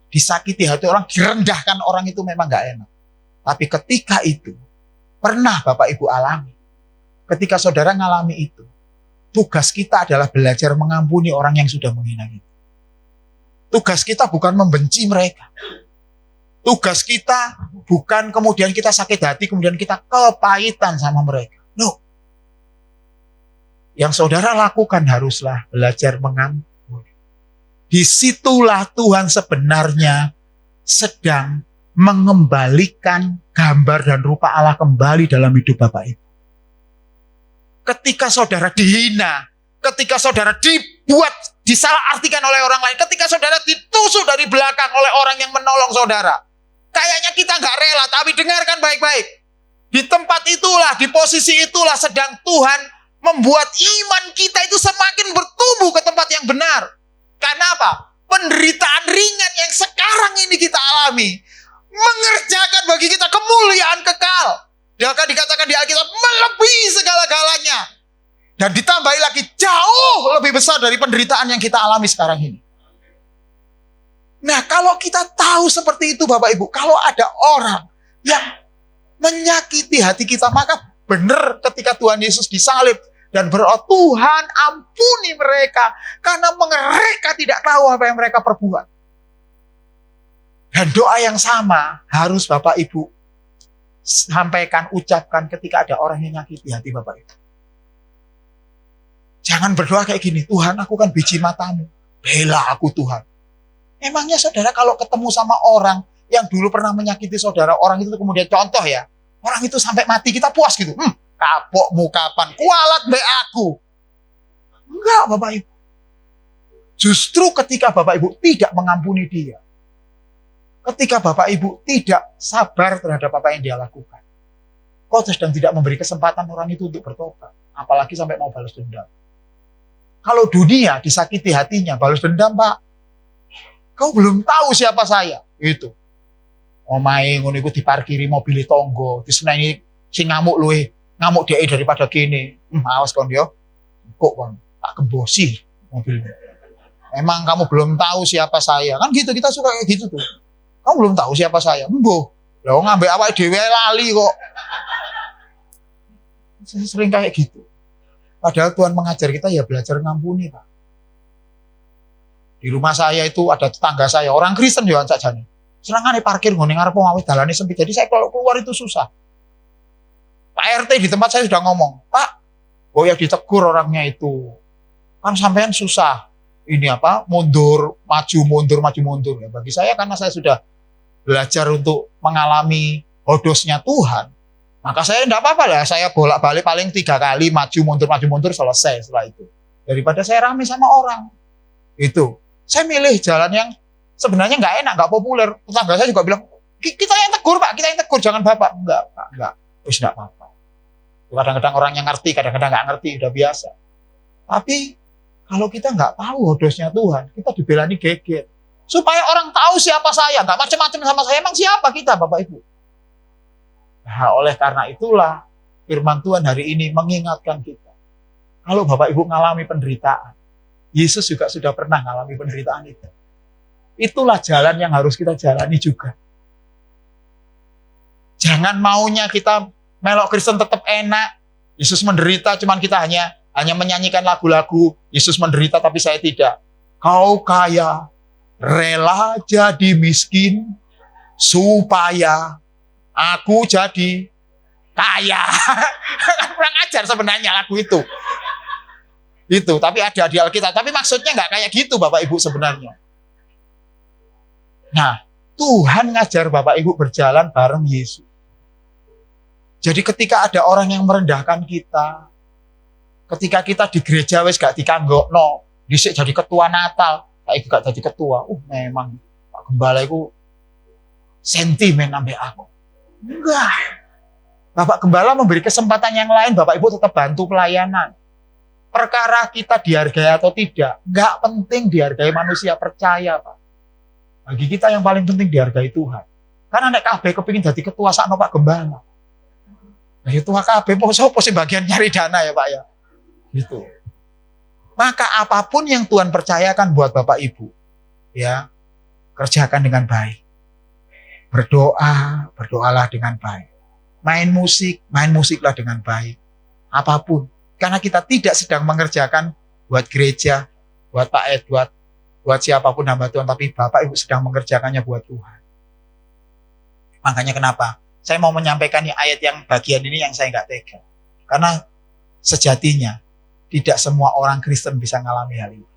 disakiti hati orang, direndahkan orang itu memang gak enak. Tapi ketika itu pernah Bapak Ibu alami, ketika saudara ngalami itu, tugas kita adalah belajar mengampuni orang yang sudah menghina kita. Tugas kita bukan membenci mereka. Tugas kita bukan kemudian kita sakit hati, kemudian kita kepahitan sama mereka. No. Yang saudara lakukan haruslah belajar mengampuni. Disitulah Tuhan sebenarnya sedang mengembalikan gambar dan rupa Allah kembali dalam hidup Bapak Ibu. Ketika saudara dihina, ketika saudara disalahartikan oleh orang lain, ketika saudara ditusuk dari belakang oleh orang yang menolong saudara, kayaknya kita nggak rela, tapi dengarkan baik-baik. Di tempat itulah, di posisi itulah sedang Tuhan membuat iman kita itu semakin bertumbuh ke tempat yang benar. Karena apa? Penderitaan ringan yang sekarang ini kita alami mengerjakan bagi kita kemuliaan kekal. Dia akan dikatakan di Alkitab melebihi segala-galanya. Dan ditambahi lagi jauh lebih besar dari penderitaan yang kita alami sekarang ini. Nah, kalau kita tahu seperti itu Bapak Ibu, kalau ada orang yang menyakiti hati kita, maka benar ketika Tuhan Yesus disalib dan berdoa, Tuhan ampuni mereka karena mereka tidak tahu apa yang mereka perbuat. Dan doa yang sama harus Bapak Ibu sampaikan, ucapkan ketika ada orang yang nyakiti hati Bapak Ibu. Jangan berdoa kayak gini, Tuhan aku kan biji matamu, bela aku Tuhan. Emangnya saudara kalau ketemu sama orang yang dulu pernah menyakiti saudara, orang itu kemudian contoh ya, orang itu sampai mati kita puas gitu, kapokmu kapan, kualat be aku. Enggak Bapak Ibu. Justru ketika Bapak Ibu tidak mengampuni dia, ketika Bapak Ibu tidak sabar terhadap apa yang dia lakukan, kau sedang tidak memberi kesempatan orang itu untuk bertobat, apalagi sampai mau balas dendam. Kalau dunia disakiti hatinya, balas dendam Pak, kau belum tahu siapa saya. Itu. Omahe ngono iku diparkiri mobil tonggo, diseneni sing ngamuk luwe, ngamuk dhek daripada kene. Awas kon yo. Kok kon tak gembosi mobilnya. Emang kamu belum tahu siapa saya. Kan gitu, kita suka kayak gitu tuh. Kamu belum tahu siapa saya. Mbuh. Lah ngambek awake dhewe lali kok. Sering kayak gitu. Padahal Tuhan mengajar kita ya belajar ngampuni, Pak. Di rumah saya itu ada tetangga saya, orang Kristen ya sakjane. Senengane parkir ngene ngarep omah dalane sempit. Jadi saya kalau keluar itu susah. Pak RT di tempat saya sudah ngomong, Pak, oh ya ditegur orangnya itu. Kan sampean susah. Ini apa? Mundur, maju, mundur, maju, mundur. Ya, bagi saya karena saya sudah belajar untuk mengalami hodosnya Tuhan, maka saya tidak apa-apa lah. Saya bolak-balik paling 3 kali maju, mundur, selesai setelah itu. Daripada saya rame sama orang. Itu. Saya milih jalan yang sebenarnya nggak enak, nggak populer. Tetangga saya juga bilang, kita yang tegur Pak, kita yang tegur, jangan Bapak. Enggak Pak, enggak. Terus enggak apa-apa. Kadang-kadang orang yang ngerti, kadang-kadang nggak ngerti, udah biasa. Tapi kalau kita nggak tahu hodosnya Tuhan, kita dibelani geger. Supaya orang tahu siapa saya, nggak macam-macam sama saya. Emang siapa kita, Bapak Ibu? Nah, oleh karena itulah firman Tuhan hari ini mengingatkan kita. Kalau Bapak Ibu mengalami penderitaan, Yesus juga sudah pernah mengalami penderitaan itu. Itulah jalan yang harus kita jalani juga. Jangan maunya kita melok Kristen tetap enak. Yesus menderita, cuman kita hanya menyanyikan lagu-lagu. Yesus menderita tapi saya tidak. Kau kaya, rela jadi miskin, supaya aku jadi kaya. Kurang ajar sebenarnya lagu itu. Itu, tapi ada di Alkitab. Tapi maksudnya nggak kayak gitu Bapak Ibu sebenarnya. Nah, Tuhan ngajar Bapak Ibu berjalan bareng Yesus. Jadi ketika ada orang yang merendahkan kita, ketika kita di gereja wis gak dikanggokno, dhisik jadi ketua Natal, saiki gak jadi ketua. Memang Pak Gembala itu sentimen ambek aku. Enggak. Bapak Gembala memberi kesempatan yang lain, Bapak Ibu tetap bantu pelayanan. Perkara kita dihargai atau tidak, enggak penting dihargai manusia, percaya Pak. Bagi kita yang paling penting dihargai Tuhan. Karena nek kabeh kepingin jadi ketua sakno Pak Gembala. Nah, itu kabeh poso sing bagian nyari dana ya Pak ya. Gitu. Maka apapun yang Tuhan percayakan buat Bapak Ibu, ya, kerjakan dengan baik. Berdoa, berdoalah dengan baik. Main musiklah dengan baik. Apapun. Karena kita tidak sedang mengerjakan buat gereja, buat Pak Edward, buat siapapun hamba Tuhan, tapi Bapak Ibu sedang mengerjakannya buat Tuhan. Makanya kenapa? Saya mau menyampaikan ayat yang bagian ini yang saya nggak tega. Karena sejatinya tidak semua orang Kristen bisa ngalami hal ini.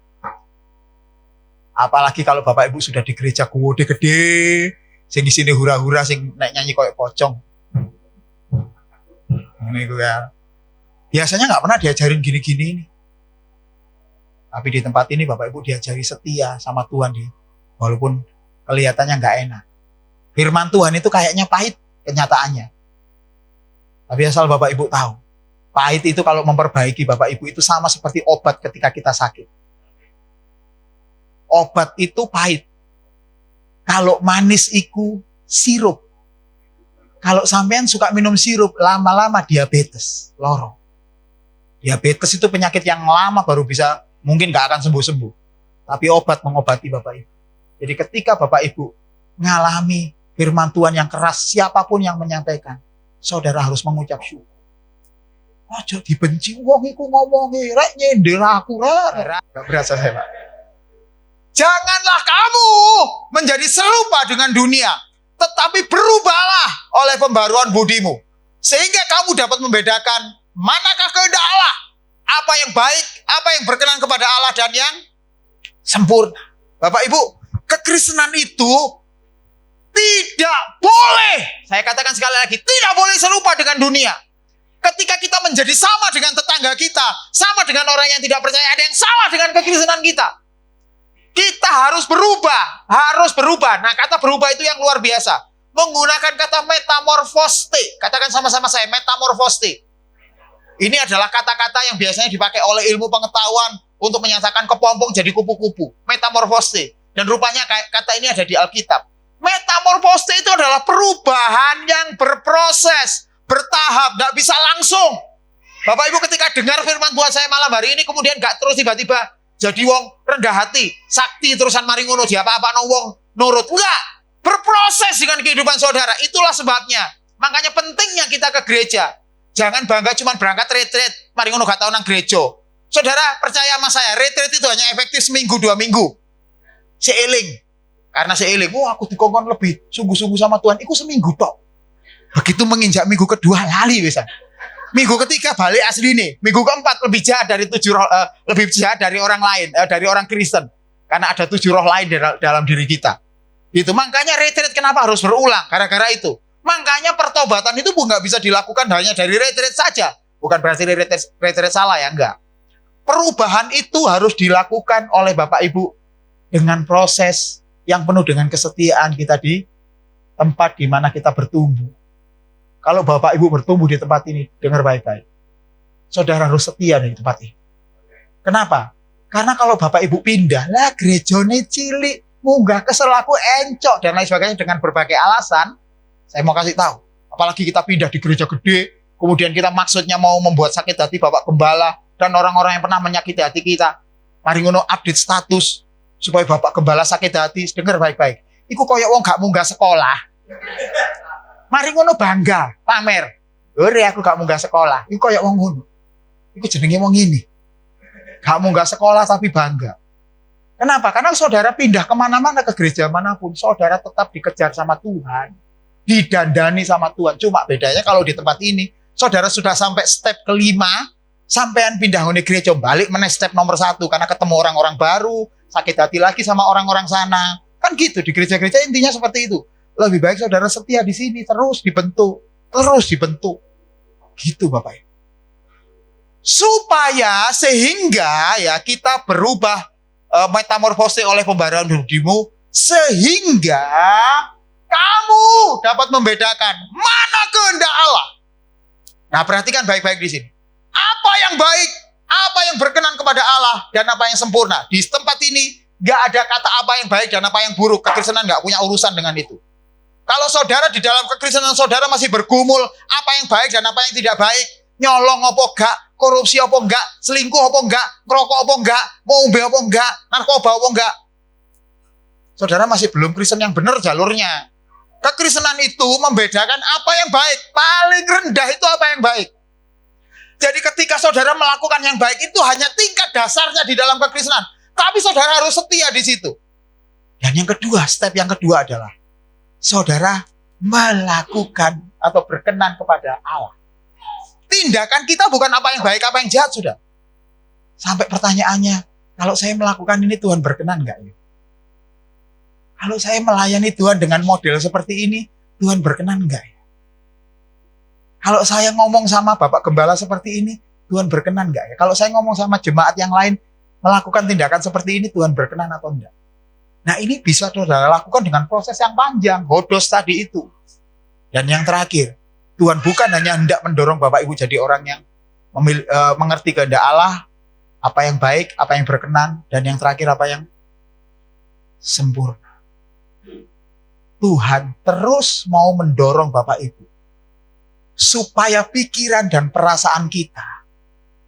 Apalagi kalau Bapak Ibu sudah di gereja gede, sing di sini hura-hura, sing naik nyanyi kayak pocong. Ini gue biasanya nggak pernah diajarin gini-gini ini. Tapi di tempat ini Bapak Ibu diajari setia sama Tuhan walaupun kelihatannya nggak enak. Firman Tuhan itu kayaknya pahit kenyataannya. Tapi asal Bapak Ibu tahu, pahit itu kalau memperbaiki Bapak Ibu itu sama seperti obat ketika kita sakit. Obat itu pahit. Kalau manis itu sirup. Kalau sampean suka minum sirup, lama-lama diabetes, loro. Diabetes itu penyakit yang lama baru bisa, mungkin gak akan sembuh-sembuh. Tapi obat mengobati Bapak Ibu. Jadi ketika Bapak Ibu ngalami firman Tuhan yang keras, siapapun yang menyampaikan, saudara harus mengucap syukur. Aja dibenci wong iku ngomongi, rek nyender aku rek. Gak berasa saya, Pak. Janganlah kamu menjadi serupa dengan dunia, tetapi berubahlah oleh pembaruan budimu, sehingga kamu dapat membedakan manakah kehendak Allah, apa yang baik, apa yang berkenan kepada Allah dan yang sempurna. Bapak Ibu, kekristenan itu tidak boleh, saya katakan sekali lagi, tidak boleh serupa dengan dunia. Ketika kita menjadi sama dengan tetangga kita, sama dengan orang yang tidak percaya, ada yang salah dengan kekristenan kita. Kita harus berubah, harus berubah. Nah, kata berubah itu yang luar biasa. Menggunakan kata metamorfoste. Katakan sama-sama saya, metamorfoste. Ini adalah kata-kata yang biasanya dipakai oleh ilmu pengetahuan untuk menyatakan kepompong jadi kupu-kupu. Metamorfoste. Dan rupanya kata ini ada di Alkitab. Metamorfoste itu adalah perubahan yang berproses, bertahap, gak bisa langsung. Bapak Ibu ketika dengar firman Tuhan saya malam hari ini, kemudian gak terus tiba-tiba jadi wong rendah hati, sakti terusan mari ngono dia apa-apa wong nurut. Enggak, berproses dengan kehidupan saudara. Itulah sebabnya. Makanya pentingnya kita ke gereja. Jangan bangga cuma berangkat retreat, mari ngono gak tahu nang gereja. Saudara, percaya sama saya, retreat itu hanya efektif seminggu 2 minggu. Seiling. Karena seiling, aku dikongkon lebih sungguh-sungguh sama Tuhan, itu seminggu tok. Begitu menginjak minggu kedua lali wisan. Minggu ketiga balik asli nih. Minggu keempat lebih jahat dari lebih jahat dari orang lain, dari orang Kristen. Karena ada 7 roh lain dalam diri kita. Itu makanya retreat kenapa harus berulang? Gara-gara itu. Makanya pertobatan itu nggak bisa dilakukan hanya dari retreat saja. Bukan berarti retreat salah ya, enggak. Perubahan itu harus dilakukan oleh Bapak Ibu dengan proses yang penuh dengan kesetiaan kita di tempat di mana kita bertumbuh. Kalau Bapak Ibu bertumbuh di tempat ini, dengar baik-baik. Saudara harus setia di tempat ini. Kenapa? Karena kalau Bapak Ibu pindah, lah gerejone cilik, munggah kesel aku encok, dan lain sebagainya dengan berbagai alasan, saya mau kasih tahu. Apalagi kita pindah di gereja gede, kemudian kita maksudnya mau membuat sakit hati Bapak Gembala, dan orang-orang yang pernah menyakiti hati kita. Mari ngono update status, supaya Bapak Gembala sakit hati, dengar baik-baik. Iku koyok wong gak munggah sekolah. Mari ngono bangga, pamer. Ore aku gak munggah sekolah. Iku koyok wong ngono. Iku jenenge wong ini. Gak munggah sekolah tapi bangga. Kenapa? Karena saudara pindah kemana-mana ke gereja manapun, saudara tetap dikejar sama Tuhan. Didandani sama Tuhan. Cuma bedanya kalau di tempat ini, saudara sudah sampai step kelima, sampean pindah ke gereja, balik meneh step nomor 1. Karena ketemu orang-orang baru, sakit hati lagi sama orang-orang sana. Kan gitu, di gereja-gereja intinya seperti itu. Lebih baik saudara setia di sini, terus dibentuk. Gitu Bapak Ibu. Supaya sehingga ya kita berubah metamorfose oleh pembaruan budimu, sehingga kamu dapat membedakan mana kehendak Allah. Nah, perhatikan baik-baik di sini. Apa yang baik, apa yang berkenan kepada Allah, dan apa yang sempurna. Di tempat ini gak ada kata apa yang baik dan apa yang buruk. Kekristenan gak punya urusan dengan itu. Kalau saudara di dalam kekristenan saudara masih bergumul apa yang baik dan apa yang tidak baik, nyolong apa enggak, korupsi apa enggak, selingkuh apa enggak, ngerokok apa enggak, ngombe apa enggak, narkoba apa enggak, saudara masih belum Kristen yang benar jalurnya. Kekristenan itu membedakan apa yang baik. Paling rendah itu apa yang baik. Jadi ketika saudara melakukan yang baik itu hanya tingkat dasarnya di dalam kekristenan. Tapi saudara harus setia di situ. Dan yang kedua, step yang kedua adalah saudara melakukan atau berkenan kepada Allah. Tindakan kita bukan apa yang baik, apa yang jahat, sudah. Sampai pertanyaannya, kalau saya melakukan ini Tuhan berkenan enggak ya? Kalau saya melayani Tuhan dengan model seperti ini, Tuhan berkenan enggak ya? Kalau saya ngomong sama Bapak Gembala seperti ini, Tuhan berkenan enggak ya? Kalau saya ngomong sama jemaat yang lain, melakukan tindakan seperti ini, Tuhan berkenan atau enggak? Nah, ini bisa saudara lakukan dengan proses yang panjang, hodos tadi itu. Dan yang terakhir, Tuhan bukan hanya hendak mendorong Bapak Ibu jadi orang yang mengerti kehendak Allah, apa yang baik, apa yang berkenan, dan yang terakhir apa yang sempurna. Tuhan terus mau mendorong Bapak Ibu supaya pikiran dan perasaan kita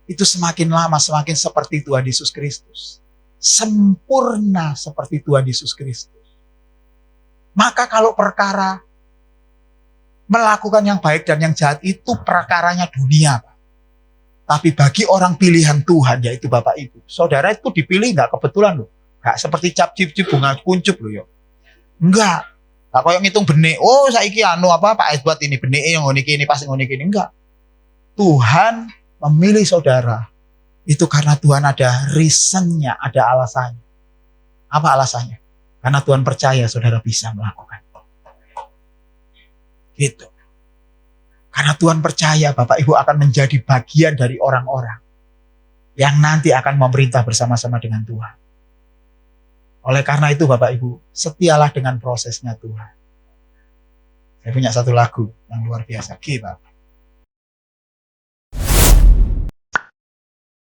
itu semakin lama semakin seperti Tuhan Yesus Kristus. Sempurna seperti Tuhan Yesus Kristus. Maka kalau perkara melakukan yang baik dan yang jahat itu perkaranya dunia, Pak. Tapi bagi orang pilihan Tuhan, yaitu Bapak Ibu, saudara itu dipilih nggak kebetulan loh. Nggak seperti cap-cip bunga kuncup loh ya. Enggak. Nggak kayak ngitung benih. Oh saiki Pak buat ini benih yang ini pas ini enggak. Tuhan memilih saudara itu karena Tuhan ada reasonnya, ada alasannya. Apa alasannya? Karena Tuhan percaya saudara bisa melakukan. Gitu. Karena Tuhan percaya Bapak Ibu akan menjadi bagian dari orang-orang yang nanti akan memerintah bersama-sama dengan Tuhan. Oleh karena itu Bapak Ibu, setialah dengan prosesnya Tuhan. Saya punya satu lagu yang luar biasa. Gimana?